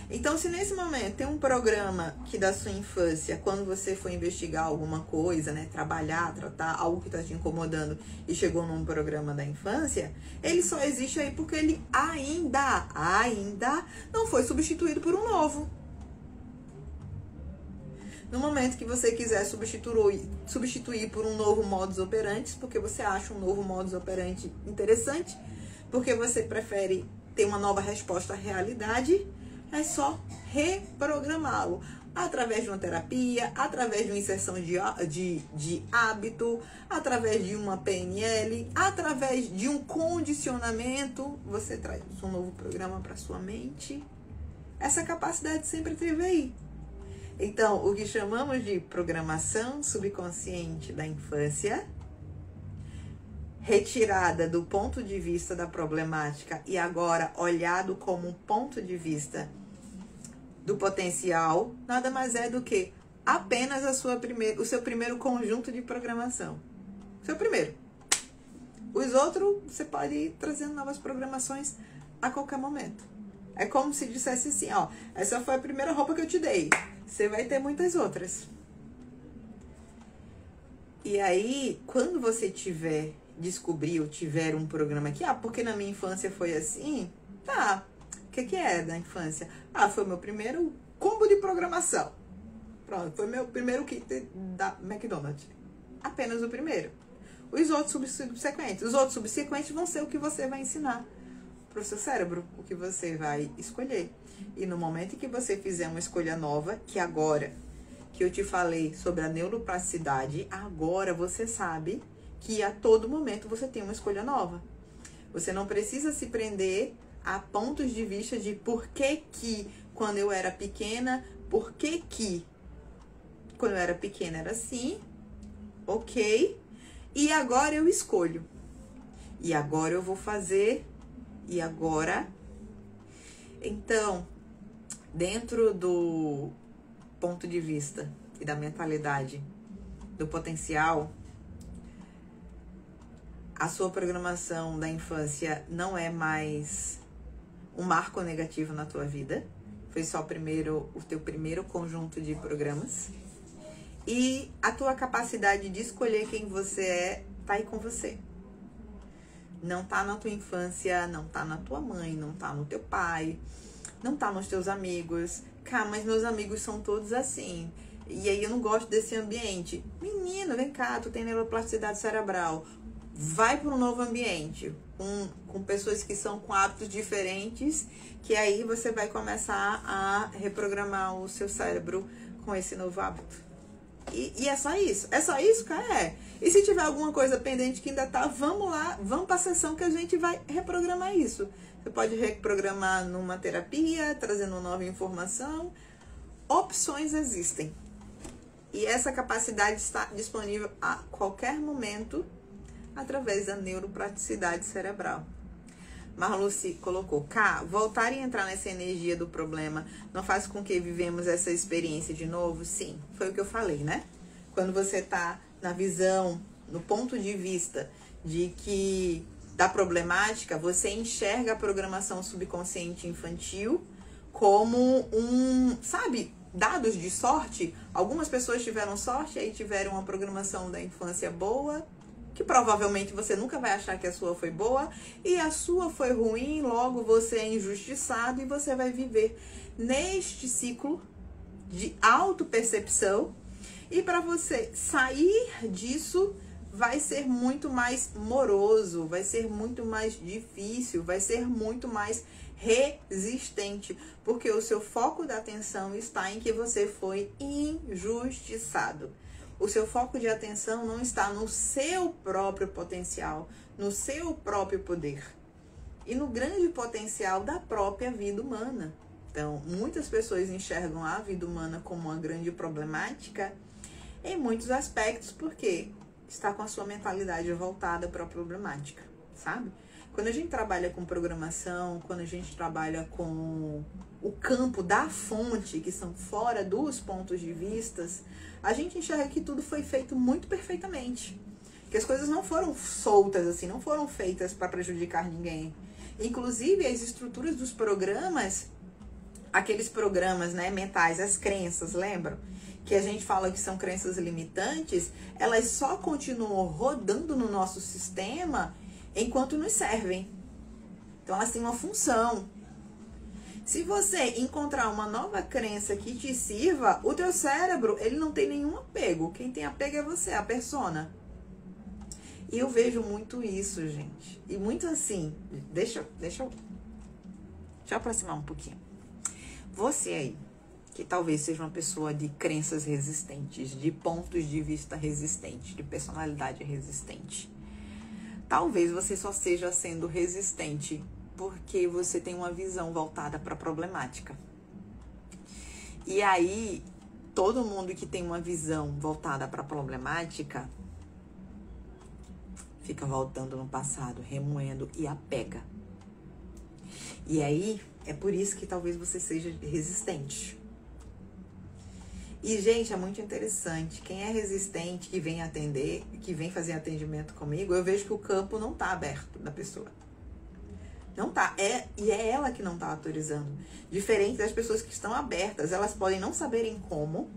Então, se nesse momento tem um programa que da sua infância, quando você foi investigar alguma coisa, né, trabalhar, tratar algo que está te incomodando e chegou num programa da infância, ele só existe aí porque ele ainda não foi substituído por um novo. No momento que você quiser substituir por um novo modus operandi, porque você acha um novo modus operandi interessante, porque você prefere ter uma nova resposta à realidade, é só reprogramá-lo através de uma terapia, através de uma inserção de hábito, através de uma PNL, através de um condicionamento. Você traz um novo programa para sua mente. Essa capacidade sempre teve aí. Então, o que chamamos de programação subconsciente da infância, retirada do ponto de vista da problemática e agora olhado como um ponto de vista do potencial, nada mais é do que apenas o seu primeiro conjunto de programação. Seu primeiro. Os outros, você pode ir trazendo novas programações a qualquer momento. É como se dissesse assim, ó, essa foi a primeira roupa que eu te dei. Você vai ter muitas outras. E aí, quando você tiver um programa aqui, porque na minha infância foi assim, tá. O que é da infância? Foi meu primeiro combo de programação. Pronto, foi meu primeiro kit da McDonald's. Apenas o primeiro. Os outros subsequentes. Os outros subsequentes vão ser o que você vai ensinar para o seu cérebro, o que você vai escolher. E no momento em que você fizer uma escolha nova, que agora que eu te falei sobre a neuroplasticidade, agora você sabe que a todo momento você tem uma escolha nova. Você não precisa se prender a pontos de vista de por que quando eu era pequena, por que quando eu era pequena era assim, ok, e agora eu escolho. E agora eu vou fazer, e agora... Então, dentro do ponto de vista e da mentalidade, do potencial, a sua programação da infância não é mais um marco negativo na tua vida. Foi só o teu primeiro conjunto de programas. E a tua capacidade de escolher quem você é tá aí com você. Não tá na tua infância, não tá na tua mãe, não tá no teu pai, não tá nos teus amigos. Cara, mas meus amigos são todos assim. E aí eu não gosto desse ambiente. Menino, vem cá, tu tem neuroplasticidade cerebral. Vai para um novo ambiente, com pessoas que são com hábitos diferentes, que aí você vai começar a reprogramar o seu cérebro com esse novo hábito. E é só isso. É só isso, cara? É. E se tiver alguma coisa pendente que ainda tá, vamos lá, vamos para a sessão que a gente vai reprogramar isso. Você pode reprogramar numa terapia, trazendo nova informação. Opções existem. E essa capacidade está disponível a qualquer momento através da neuroplasticidade cerebral. Marluce colocou, voltar e entrar nessa energia do problema não faz com que vivemos essa experiência de novo? Sim, foi o que eu falei, né? Quando você tá na visão, no ponto de vista da problemática, você enxerga a programação subconsciente infantil como dados de sorte. Algumas pessoas tiveram sorte, aí tiveram uma programação da infância boa, que provavelmente você nunca vai achar que a sua foi boa, e a sua foi ruim, logo você é injustiçado e você vai viver neste ciclo de autopercepção. E para você sair disso, vai ser muito mais moroso, vai ser muito mais difícil, vai ser muito mais resistente, porque o seu foco da atenção está em que você foi injustiçado. O seu foco de atenção não está no seu próprio potencial, no seu próprio poder e no grande potencial da própria vida humana. Então, muitas pessoas enxergam a vida humana como uma grande problemática em muitos aspectos, porque está com a sua mentalidade voltada para a problemática, sabe? Quando a gente trabalha com programação, quando a gente trabalha com o campo da fonte, que são fora dos pontos de vistas, a gente enxerga que tudo foi feito muito perfeitamente. Que as coisas não foram soltas assim, não foram feitas para prejudicar ninguém. Inclusive, as estruturas dos programas, aqueles programas, né, mentais, as crenças, lembram? Que a gente fala que são crenças limitantes, elas só continuam rodando no nosso sistema enquanto nos servem. Então, elas têm uma função. Se você encontrar uma nova crença que te sirva, o teu cérebro, ele não tem nenhum apego. Quem tem apego é você, a persona. E eu vejo muito isso, gente. E muito assim, deixa eu aproximar um pouquinho. Você aí, que talvez seja uma pessoa de crenças resistentes, de pontos de vista resistentes, de personalidade resistente. Talvez você só seja sendo resistente porque você tem uma visão voltada para a problemática. E aí, todo mundo que tem uma visão voltada para a problemática fica voltando no passado, remoendo e apega. E aí, é por isso que talvez você seja resistente. E, gente, é muito interessante. Quem é resistente, que vem atender, que vem fazer atendimento comigo, eu vejo que o campo não tá aberto da pessoa. Não tá. E é ela que não tá autorizando. Diferente das pessoas que estão abertas. Elas podem não saberem como.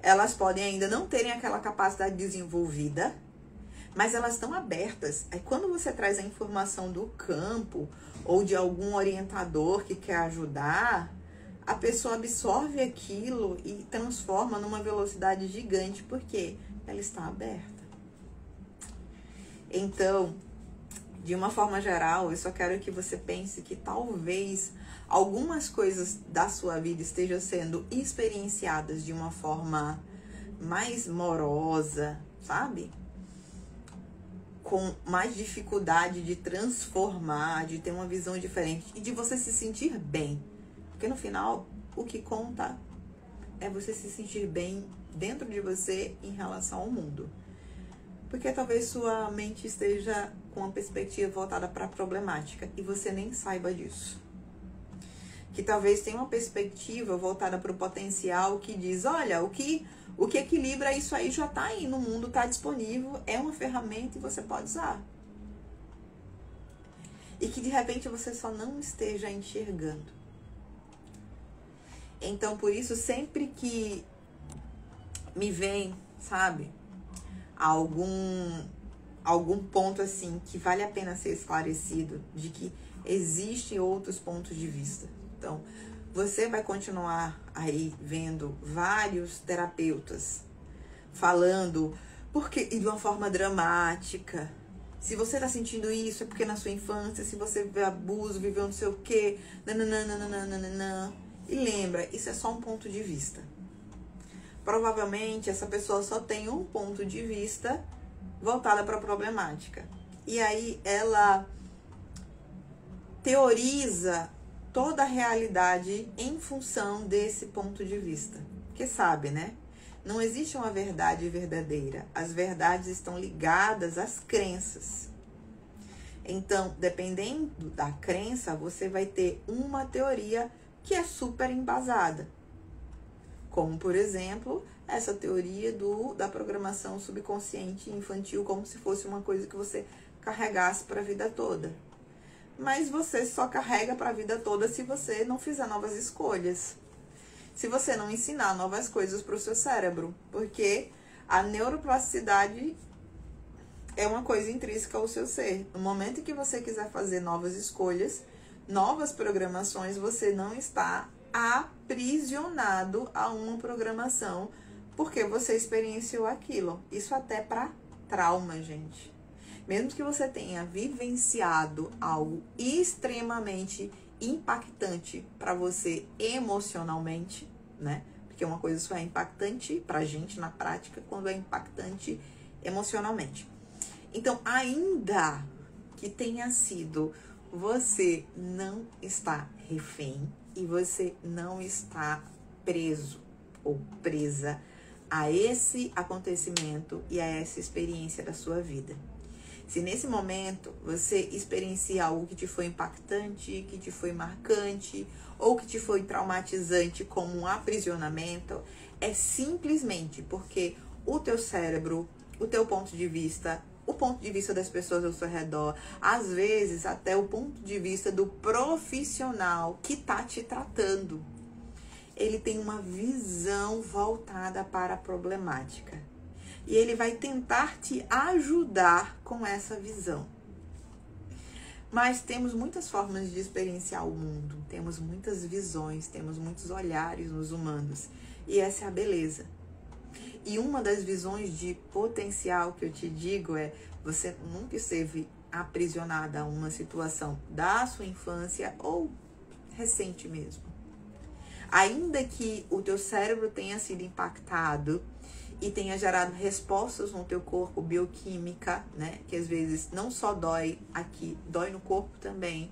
Elas podem ainda não terem aquela capacidade desenvolvida. Mas elas estão abertas. Aí quando você traz a informação do campo ou de algum orientador que quer ajudar, a pessoa absorve aquilo e transforma numa velocidade gigante, porque ela está aberta. Então, de uma forma geral, eu só quero que você pense que talvez algumas coisas da sua vida estejam sendo experienciadas de uma forma mais morosa, sabe? Com mais dificuldade de transformar, de ter uma visão diferente e de você se sentir bem. Porque no final, o que conta é você se sentir bem dentro de você em relação ao mundo. Porque talvez sua mente esteja com uma perspectiva voltada para a problemática e você nem saiba disso. Que talvez tenha uma perspectiva voltada para o potencial que diz, olha, o que equilibra isso aí já está aí no mundo, está disponível, é uma ferramenta e você pode usar. E que de repente você só não esteja enxergando. Então, por isso, sempre que me vem, sabe, algum ponto assim que vale a pena ser esclarecido, de que existem outros pontos de vista. Então, você vai continuar aí vendo vários terapeutas falando porque e de uma forma dramática. Se você tá sentindo isso é porque na sua infância, se você vê abuso, viveu não sei o quê, nananana. E lembra, isso é só um ponto de vista. Provavelmente essa pessoa só tem um ponto de vista voltada para a problemática. E aí ela teoriza toda a realidade em função desse ponto de vista. Porque sabe, né? Não existe uma verdade verdadeira. As verdades estão ligadas às crenças. Então, dependendo da crença, você vai ter uma teoria que é super embasada. Como, por exemplo, essa teoria da programação subconsciente infantil, como se fosse uma coisa que você carregasse para a vida toda. Mas você só carrega para a vida toda se você não fizer novas escolhas. Se você não ensinar novas coisas para o seu cérebro. Porque a neuroplasticidade é uma coisa intrínseca ao seu ser. No momento em que você quiser fazer novas escolhas, novas programações, você não está aprisionado a uma programação porque você experienciou aquilo. Isso até para trauma, gente. Mesmo que você tenha vivenciado algo extremamente impactante para você emocionalmente, né? Porque uma coisa só é impactante pra gente na prática quando é impactante emocionalmente. Então, ainda que tenha sido, você não está refém e você não está preso ou presa a esse acontecimento e a essa experiência da sua vida. Se nesse momento você experiencia algo que te foi impactante, que te foi marcante ou que te foi traumatizante como um aprisionamento, é simplesmente porque o teu cérebro, o teu ponto de vista, o ponto de vista das pessoas ao seu redor, às vezes até o ponto de vista do profissional que tá te tratando, ele tem uma visão voltada para a problemática. E ele vai tentar te ajudar com essa visão. Mas temos muitas formas de experienciar o mundo. Temos muitas visões, temos muitos olhares nos humanos. E essa é a beleza. E uma das visões de potencial que eu te digo é: você nunca esteve aprisionada a uma situação da sua infância ou recente mesmo. Ainda que o teu cérebro tenha sido impactado e tenha gerado respostas no teu corpo, bioquímica, né? Que às vezes não só dói aqui, dói no corpo também.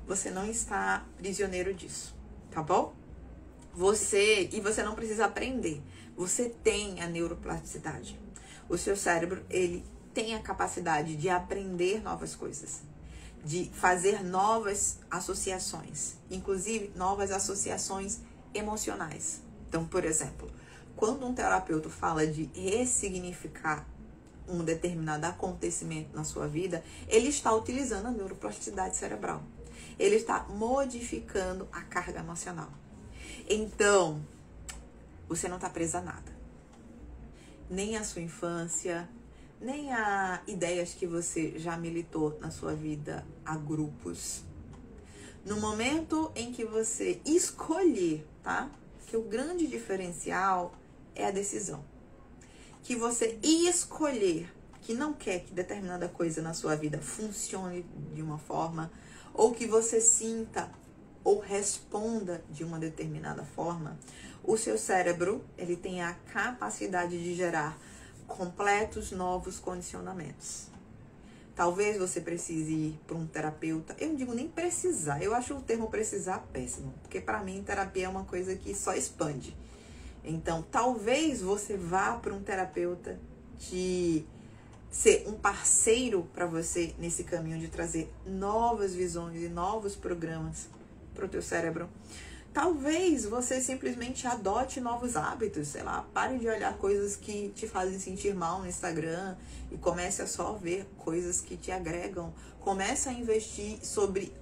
Você não está prisioneiro disso, tá bom? Você não precisa aprender. Você tem a neuroplasticidade. O seu cérebro, ele tem a capacidade de aprender novas coisas, de fazer novas associações, inclusive novas associações emocionais. Então, por exemplo, quando um terapeuta fala de ressignificar um determinado acontecimento na sua vida, ele está utilizando a neuroplasticidade cerebral. Ele está modificando a carga emocional. Então, você não está presa a nada. Nem a sua infância, nem a ideias que você já militou na sua vida a grupos. No momento em que você escolher, tá? Que o grande diferencial é a decisão. Que você escolher que não quer que determinada coisa na sua vida funcione de uma forma, ou que você sinta ou responda de uma determinada forma, o seu cérebro, ele tem a capacidade de gerar completos novos condicionamentos. Talvez você precise ir para um terapeuta. Eu não digo nem precisar. Eu acho o termo precisar péssimo. Porque para mim terapia é uma coisa que só expande. Então, talvez você vá para um terapeuta de ser um parceiro para você nesse caminho de trazer novas visões e novos programas para o teu cérebro. Talvez você simplesmente adote novos hábitos, sei lá, pare de olhar coisas que te fazem sentir mal no Instagram e comece a só ver coisas que te agregam. Comece a investir sobre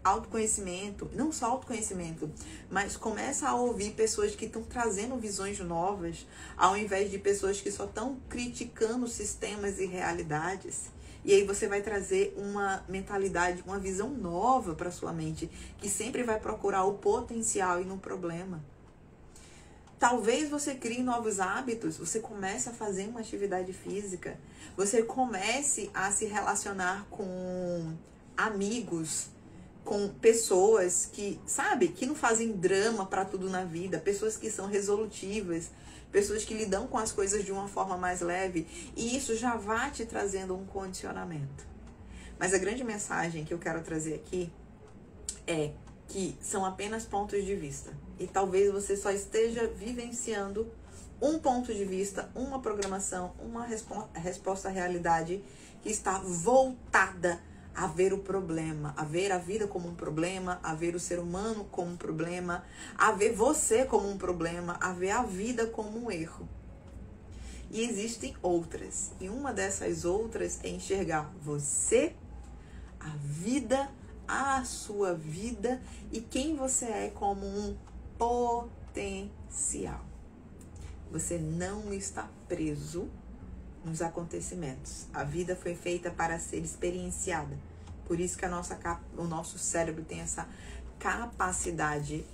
autoconhecimento, não só autoconhecimento, mas comece a ouvir pessoas que estão trazendo visões novas, ao invés de pessoas que só estão criticando sistemas e realidades. E aí você vai trazer uma mentalidade, uma visão nova para sua mente, que sempre vai procurar o potencial e não o problema. Talvez você crie novos hábitos, você comece a fazer uma atividade física, você comece a se relacionar com amigos, com pessoas que, sabe, que não fazem drama para tudo na vida, pessoas que são resolutivas, pessoas que lidam com as coisas de uma forma mais leve, e isso já vai te trazendo um condicionamento. Mas a grande mensagem que eu quero trazer aqui é que são apenas pontos de vista. E talvez você só esteja vivenciando um ponto de vista, uma programação, uma resposta à realidade que está voltada a ver o problema, a ver a vida como um problema, a ver o ser humano como um problema, a ver você como um problema, a ver a vida como um erro. E existem outras. E uma dessas outras é enxergar você, a vida, a sua vida e quem você é como um potencial. Você não está preso nos acontecimentos. A vida foi feita para ser experienciada. Por isso que o nosso cérebro tem essa capacidade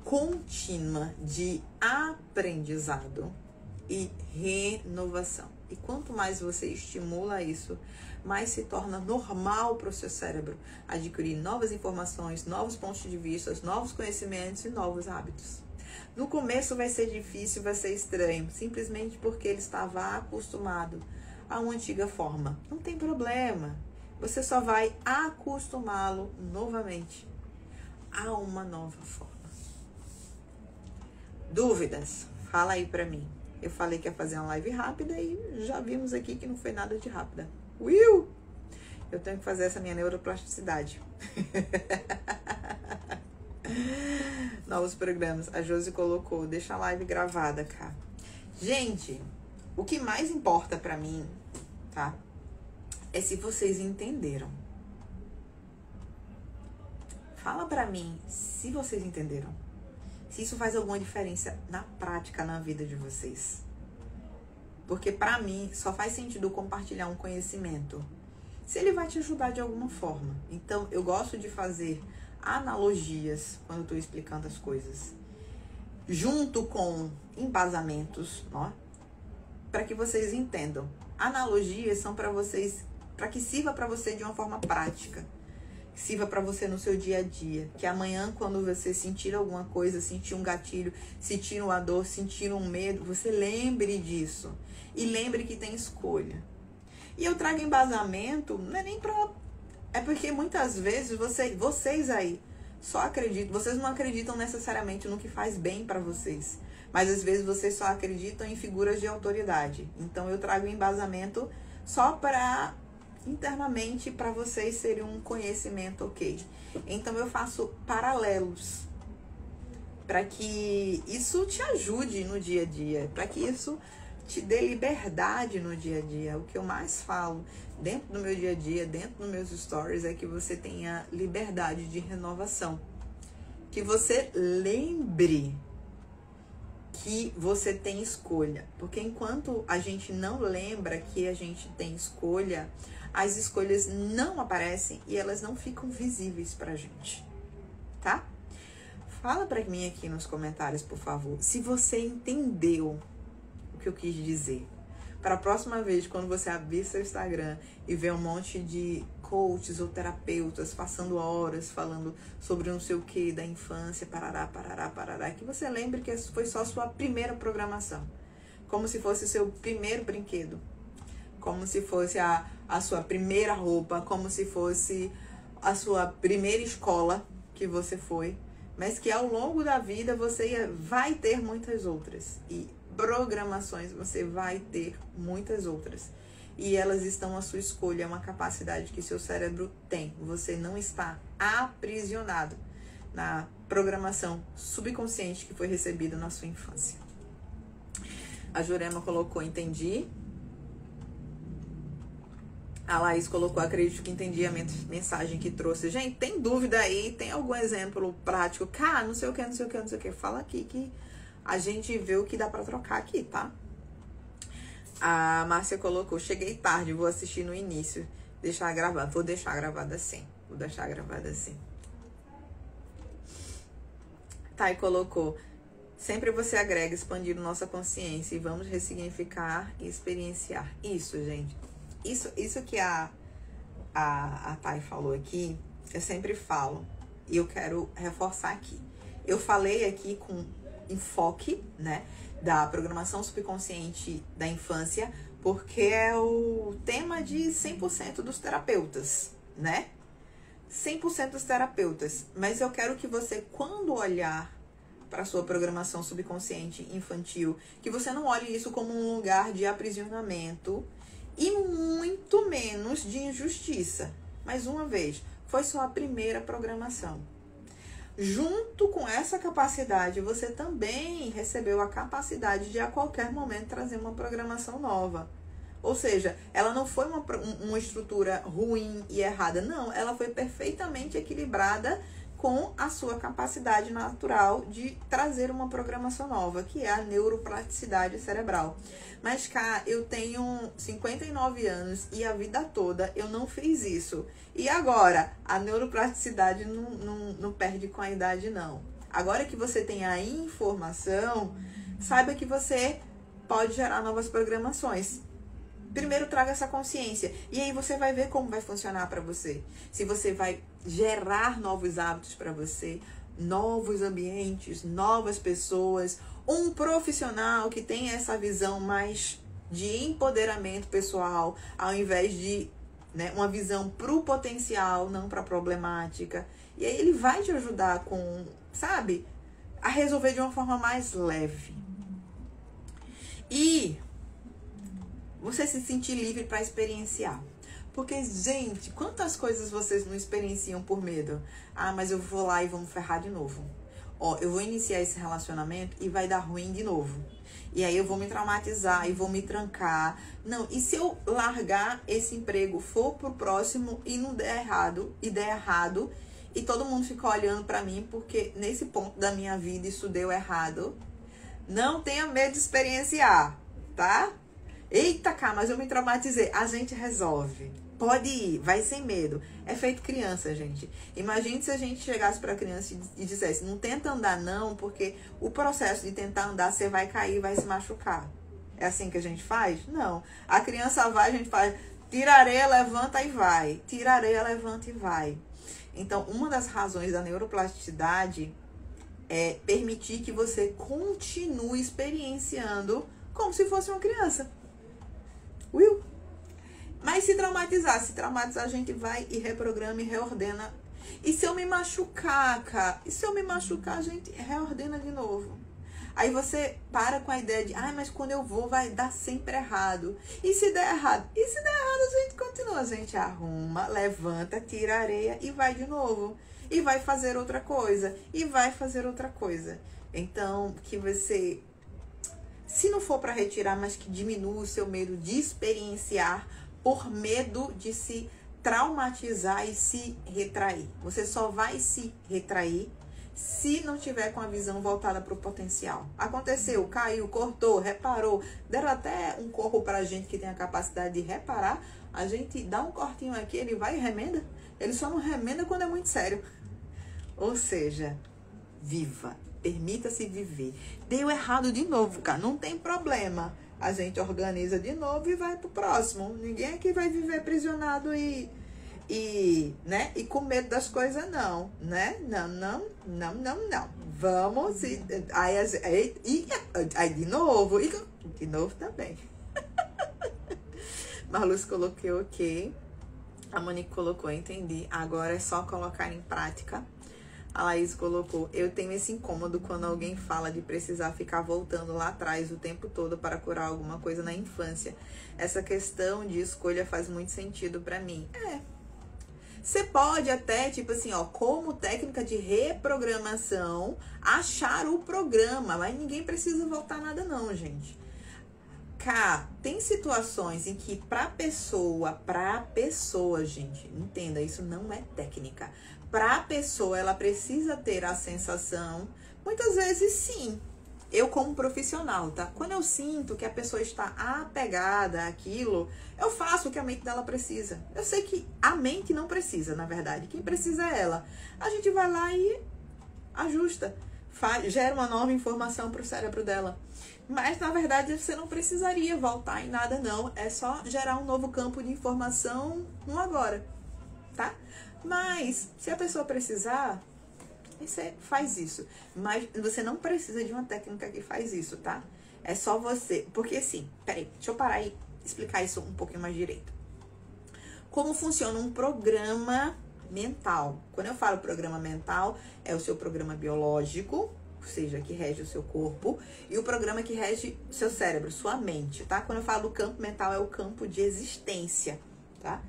contínua de aprendizado e renovação. E quanto mais você estimula isso, mais se torna normal para o seu cérebro adquirir novas informações, novos pontos de vista, novos conhecimentos e novos hábitos. No começo vai ser difícil, vai ser estranho, simplesmente porque ele estava acostumado a uma antiga forma. Não tem problema, você só vai acostumá-lo novamente a uma nova forma. Dúvidas? Fala aí pra mim. Eu falei que ia fazer uma live rápida e já vimos aqui que não foi nada de rápida. Will! Eu tenho que fazer essa minha neuroplasticidade. Novos programas. A Josi colocou, deixa a live gravada, cara. Gente, o que mais importa pra mim, tá? É se vocês entenderam. Fala pra mim se vocês entenderam. Se isso faz alguma diferença na prática, na vida de vocês. Porque pra mim só faz sentido compartilhar um conhecimento se ele vai te ajudar de alguma forma. Então eu gosto de fazer analogias quando eu tô explicando as coisas, junto com embasamentos, para que vocês entendam. Analogias são para vocês, para que sirva para você de uma forma prática, que sirva para você no seu dia a dia, que amanhã quando você sentir alguma coisa, sentir um gatilho, sentir uma dor, sentir um medo, você lembre disso e lembre que tem escolha. E eu trago embasamento, não é nem para... É porque muitas vezes vocês aí só acreditam, vocês não acreditam necessariamente no que faz bem para vocês, mas às vezes vocês só acreditam em figuras de autoridade. Então eu trago embasamento só para internamente para vocês serem um conhecimento ok. Então eu faço paralelos para que isso te ajude no dia a dia, para que isso te dê liberdade no dia a dia. O que eu mais falo dentro do meu dia a dia, dentro dos meus stories, é que você tenha liberdade de renovação. Que você lembre que você tem escolha. Porque enquanto a gente não lembra que a gente tem escolha, as escolhas não aparecem e elas não ficam visíveis pra gente. Tá? Fala pra mim aqui nos comentários, por favor, se você entendeu o que eu quis dizer. Para a próxima vez, quando você abrir seu Instagram e ver um monte de coaches ou terapeutas passando horas falando sobre não sei o que da infância, parará, parará, parará, que você lembre que foi só sua primeira programação, como se fosse o seu primeiro brinquedo, como se fosse a sua primeira roupa, como se fosse a sua primeira escola que você foi, mas que ao longo da vida você vai ter muitas outras, e programações você vai ter muitas outras, e elas estão à sua escolha, é uma capacidade que seu cérebro tem, você não está aprisionado na programação subconsciente que foi recebida na sua infância. A Jurema colocou, entendi. A Laís colocou, acredito que entendi a mensagem que trouxe. Gente, tem dúvida aí? Tem algum exemplo prático? Cara, não sei o que, não sei o que, não sei o que. Fala aqui que a gente vê o que dá pra trocar aqui, tá? A Márcia colocou, cheguei tarde, vou assistir no início. Deixar gravado. Vou deixar gravado assim. Vou deixar gravado assim. Thay colocou, sempre você agrega, expandindo nossa consciência e vamos ressignificar e experienciar. Isso, gente. Isso que a Thay falou aqui, eu sempre falo e eu quero reforçar aqui. Eu falei aqui com enfoque, né, da programação subconsciente da infância, porque é o tema de 100% dos terapeutas, né? 100% dos terapeutas. Mas eu quero que você, quando olhar para sua programação subconsciente infantil, que você não olhe isso como um lugar de aprisionamento e muito menos de injustiça. Mais uma vez, foi sua primeira programação. Junto com essa capacidade, você também recebeu a capacidade de a qualquer momento trazer uma programação nova. Ou seja, ela não foi uma estrutura ruim e errada, não. Ela foi perfeitamente equilibrada com a sua capacidade natural de trazer uma programação nova, que é a neuroplasticidade cerebral. Mas, cá, eu tenho 59 anos e a vida toda eu não fiz isso. E agora, a neuroplasticidade não perde com a idade, não. Agora que você tem a informação, saiba que você pode gerar novas programações. Primeiro, traga essa consciência. E aí você vai ver como vai funcionar para você. Se você vai gerar novos hábitos para você, novos ambientes, novas pessoas, um profissional que tem essa visão mais de empoderamento pessoal, ao invés de, né, uma visão para o potencial, não para a problemática. E aí ele vai te ajudar com, sabe, a resolver de uma forma mais leve. E você se sentir livre para experienciar. Porque, gente, quantas coisas vocês não experienciam por medo? Ah, mas eu vou lá e vou me ferrar de novo. Ó, eu vou iniciar esse relacionamento e vai dar ruim de novo. E aí eu vou me traumatizar e vou me trancar. Não, e se eu largar esse emprego, for pro próximo e não der errado, e todo mundo fica olhando pra mim porque nesse ponto da minha vida isso deu errado? Não tenha medo de experienciar, tá? Eita, cá, mas eu me traumatizei. A gente resolve. Pode ir, vai sem medo. É feito criança, gente. Imagine se a gente chegasse para a criança e dissesse, não tenta andar não, porque o processo de tentar andar, você vai cair, vai se machucar. É assim que a gente faz? Não. A criança vai, a gente faz, tira areia, levanta e vai. Tira areia, levanta e vai. Então, uma das razões da neuroplasticidade é permitir que você continue experienciando como se fosse uma criança. Will? Mas se traumatizar a gente vai e reprograma e reordena. E se eu me machucar, cara? E se eu me machucar, a gente reordena de novo. Aí você para com a ideia de, mas quando eu vou vai dar sempre errado. E se der errado? E se der errado, a gente continua. A gente arruma, levanta, tira a areia e vai de novo. E vai fazer outra coisa. E vai fazer outra coisa. Então, que você, se não for para retirar, mas que diminua o seu medo de experienciar por medo de se traumatizar e se retrair. Você só vai se retrair se não tiver com a visão voltada para o potencial. Aconteceu, caiu, cortou, reparou, deram até um corpo para a gente que tem a capacidade de reparar, a gente dá um cortinho aqui, ele vai e remenda. Ele só não remenda quando é muito sério. Ou seja, viva. Permita-se viver. Deu errado de novo, cara. Não tem problema. A gente organiza de novo e vai pro próximo. Ninguém aqui vai viver aprisionado e e, né, e com medo das coisas, não, né? Não. Vamos, aí de novo também. Marluz colocou ok. A Monique colocou, entendi. Agora é só colocar em prática. A Laís colocou, eu tenho esse incômodo quando alguém fala de precisar ficar voltando lá atrás o tempo todo para curar alguma coisa na infância. Essa questão de escolha faz muito sentido pra mim. Você pode até, tipo assim, ó, como técnica de reprogramação, achar o programa, mas ninguém precisa voltar nada não, gente. Tem situações em que pra pessoa, gente, entenda, isso não é técnica. Pra pessoa, ela precisa ter a sensação, muitas vezes sim, eu como profissional, tá? Quando eu sinto que a pessoa está apegada àquilo, eu faço o que a mente dela precisa. Eu sei que a mente não precisa, na verdade, quem precisa é ela. A gente vai lá e ajusta, gera uma nova informação pro cérebro dela. Mas, na verdade, você não precisaria voltar em nada, não. É só gerar um novo campo de informação no agora, tá? Mas, se a pessoa precisar, você faz isso. Mas você não precisa de uma técnica que faz isso, tá? É só você... Porque, assim, peraí, deixa eu parar e explicar isso um pouquinho mais direito. Como funciona um programa mental? Quando eu falo programa mental, é o seu programa biológico, ou seja, que rege o seu corpo, e o programa que rege o seu cérebro, sua mente, tá? Quando eu falo do campo mental, é o campo de existência, tá?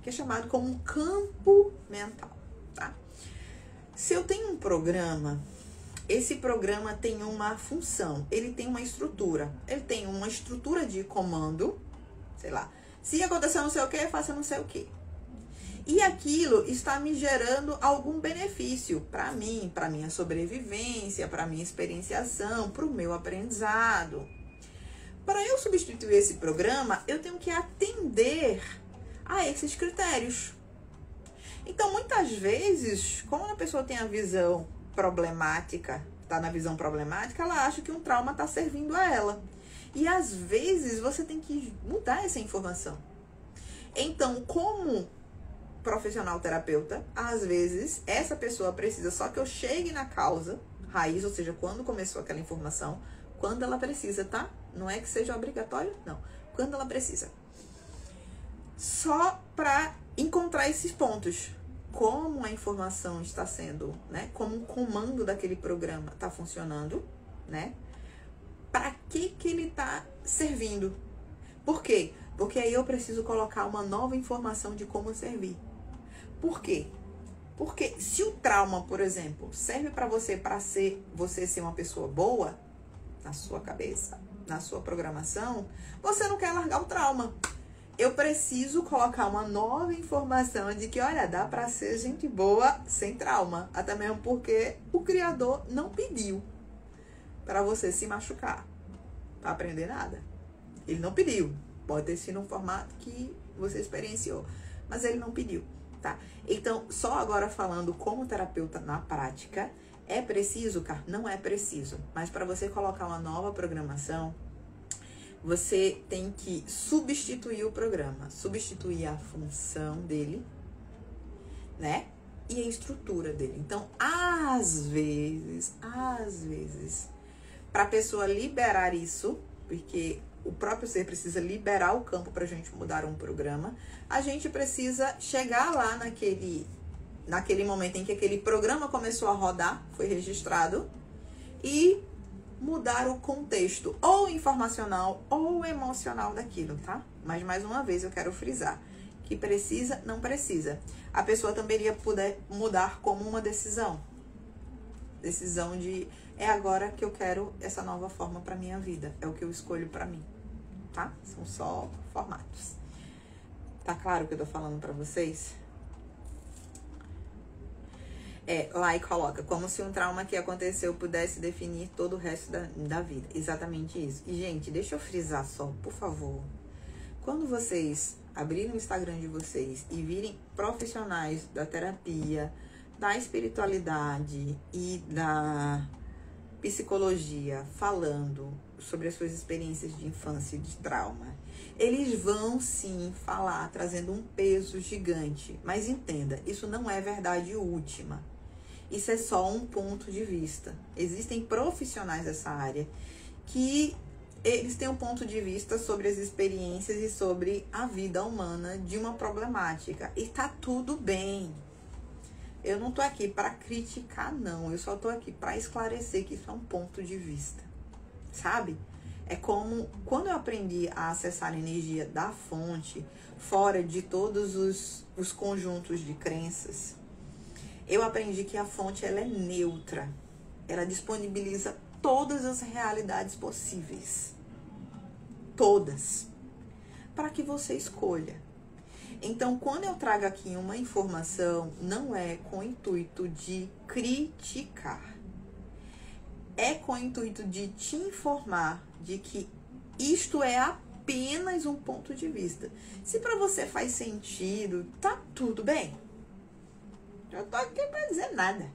Que é chamado como um campo mental, tá? Se eu tenho um programa, esse programa tem uma função, ele tem uma estrutura, ele tem uma estrutura de comando, sei lá, se acontecer não sei o que, faça não sei o que. E aquilo está me gerando algum benefício para mim, para minha sobrevivência, para minha experienciação, para o meu aprendizado. Para eu substituir esse programa, eu tenho que atender a esses critérios. Então, muitas vezes, quando a pessoa tem a visão problemática, está na visão problemática, ela acha que um trauma está servindo a ela. E às vezes você tem que mudar essa informação. Então, como profissional terapeuta, às vezes essa pessoa precisa só que eu chegue na causa raiz, ou seja, quando começou aquela informação, quando ela precisa, tá? Não é que seja obrigatório, não. Quando ela precisa. Só para encontrar esses pontos. Como a informação está sendo, né? Como o comando daquele programa está funcionando, né? Para que ele está servindo? Por quê? Porque aí eu preciso colocar uma nova informação de como servir. Por quê? Porque se o trauma, por exemplo, serve para você ser uma pessoa boa, na sua cabeça, na sua programação, você não quer largar o trauma. Eu preciso colocar uma nova informação de que, olha, dá para ser gente boa sem trauma. Até mesmo porque o Criador não pediu para você se machucar, para aprender nada. Ele não pediu. Pode ter sido um formato que você experienciou, mas ele não pediu, tá? Então, só agora falando como terapeuta na prática, é preciso, cara? Não é preciso. Mas para você colocar uma nova programação, você tem que substituir o programa, substituir a função dele, né? E a estrutura dele. Então, às vezes, para a pessoa liberar isso, porque o próprio ser precisa liberar o campo para a gente mudar um programa, a gente precisa chegar lá naquele momento em que aquele programa começou a rodar, foi registrado, e mudar o contexto, ou informacional, ou emocional daquilo, tá? Mas, mais uma vez, eu quero frisar que precisa, não precisa. A pessoa também iria poder mudar como uma decisão. Decisão de, é agora que eu quero essa nova forma para minha vida. É o que eu escolho para mim, tá? São só formatos. Tá claro o que eu tô falando para vocês? Lá e coloca, como se um trauma que aconteceu pudesse definir todo o resto da vida. Exatamente isso. E, gente, deixa eu frisar só, por favor. Quando vocês abrirem o Instagram de vocês e virem profissionais da terapia, da espiritualidade e da psicologia falando sobre as suas experiências de infância e de trauma. Eles vão sim falar, trazendo um peso gigante. Mas entenda, isso não é verdade última. Isso é só um ponto de vista. Existem profissionais dessa área que eles têm um ponto de vista sobre as experiências e sobre a vida humana de uma problemática. E tá tudo bem. Eu não tô aqui para criticar, não. Eu só tô aqui para esclarecer que isso é um ponto de vista. Sabe? É como quando eu aprendi a acessar a energia da fonte, fora de todos os conjuntos de crenças, eu aprendi que a fonte ela é neutra. Ela disponibiliza todas as realidades possíveis. Todas. Para que você escolha. Então, quando eu trago aqui uma informação, não é com o intuito de criticar. É com o intuito de te informar de que isto é apenas um ponto de vista. Se para você faz sentido, tá tudo bem. Eu tô aqui para dizer nada.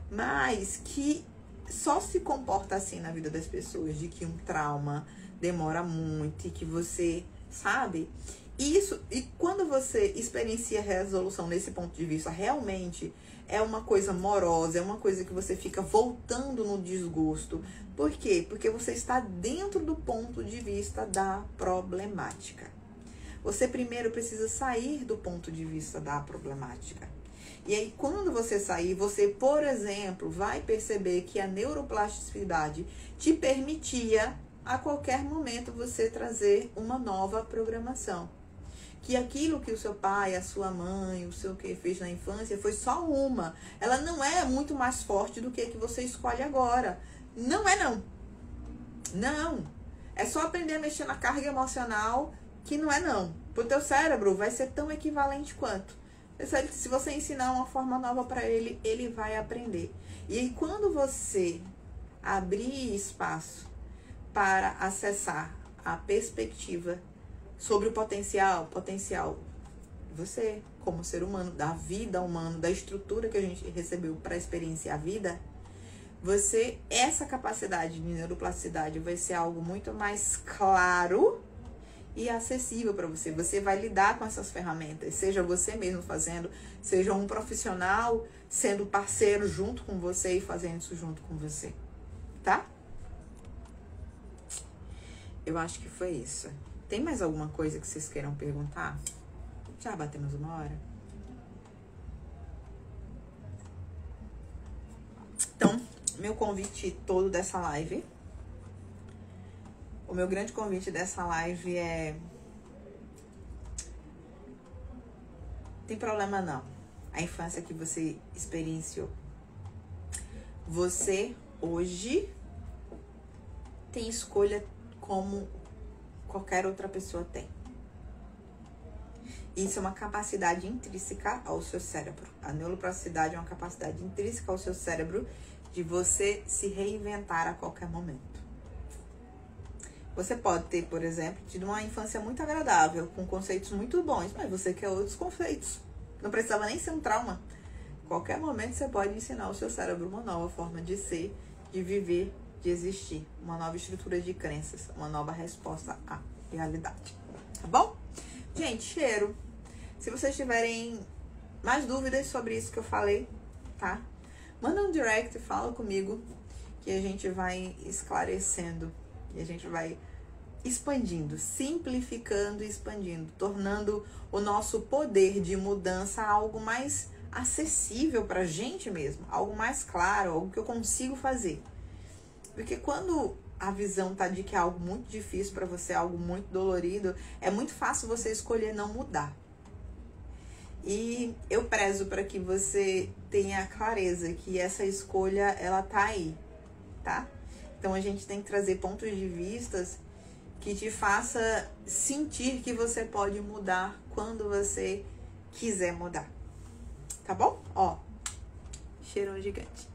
Mas que só se comporta assim na vida das pessoas, de que um trauma demora muito e que você, sabe? Isso, e quando você experiencia a resolução nesse ponto de vista, realmente é uma coisa morosa, é uma coisa que você fica voltando no desgosto. Por quê? Porque você está dentro do ponto de vista da problemática. Você primeiro precisa sair do ponto de vista da problemática. E aí, quando você sair, você, por exemplo, vai perceber que a neuroplasticidade te permitia, a qualquer momento, você trazer uma nova programação. Que aquilo que o seu pai, a sua mãe, o seu que fez na infância, foi só uma. Ela não é muito mais forte do que a que você escolhe agora. Não é, não. Não. É só aprender a mexer na carga emocional que não é, não. Pro teu cérebro vai ser tão equivalente quanto. Se você ensinar uma forma nova para ele, ele vai aprender. E aí, quando você abrir espaço para acessar a perspectiva sobre o potencial, você, como ser humano, da vida humana, da estrutura que a gente recebeu para experienciar a vida, essa capacidade de neuroplasticidade vai ser algo muito mais claro e acessível para você. Você vai lidar com essas ferramentas, seja você mesmo fazendo, seja um profissional sendo parceiro junto com você e fazendo isso junto com você, tá? Eu acho que foi isso. Tem mais alguma coisa que vocês queiram perguntar? Já batemos 1 hora? Então, meu convite todo dessa live, o meu grande convite dessa live é: tem problema não. A infância que você experienciou. Você, hoje, tem escolha como qualquer outra pessoa tem. Isso é uma capacidade intrínseca ao seu cérebro. A neuroplasticidade é uma capacidade intrínseca ao seu cérebro de você se reinventar a qualquer momento. Você pode ter, por exemplo, tido uma infância muito agradável, com conceitos muito bons, mas você quer outros conceitos. Não precisava nem ser um trauma. Qualquer momento você pode ensinar ao seu cérebro uma nova forma de ser, de viver, de existir. Uma nova estrutura de crenças, uma nova resposta à realidade. Tá bom? Gente, cheiro. Se vocês tiverem mais dúvidas sobre isso que eu falei, tá? Manda um direct, fala comigo, que a gente vai esclarecendo. E a gente vai expandindo, simplificando e expandindo, tornando o nosso poder de mudança algo mais acessível pra gente mesmo, algo mais claro, algo que eu consigo fazer. Porque quando a visão tá de que é algo muito difícil pra você, algo muito dolorido, é muito fácil você escolher não mudar. E eu prezo para que você tenha clareza que essa escolha, ela tá aí, tá? Então a gente tem que trazer pontos de vistas que te faça sentir que você pode mudar quando você quiser mudar. Tá bom? Ó, cheirão gigante.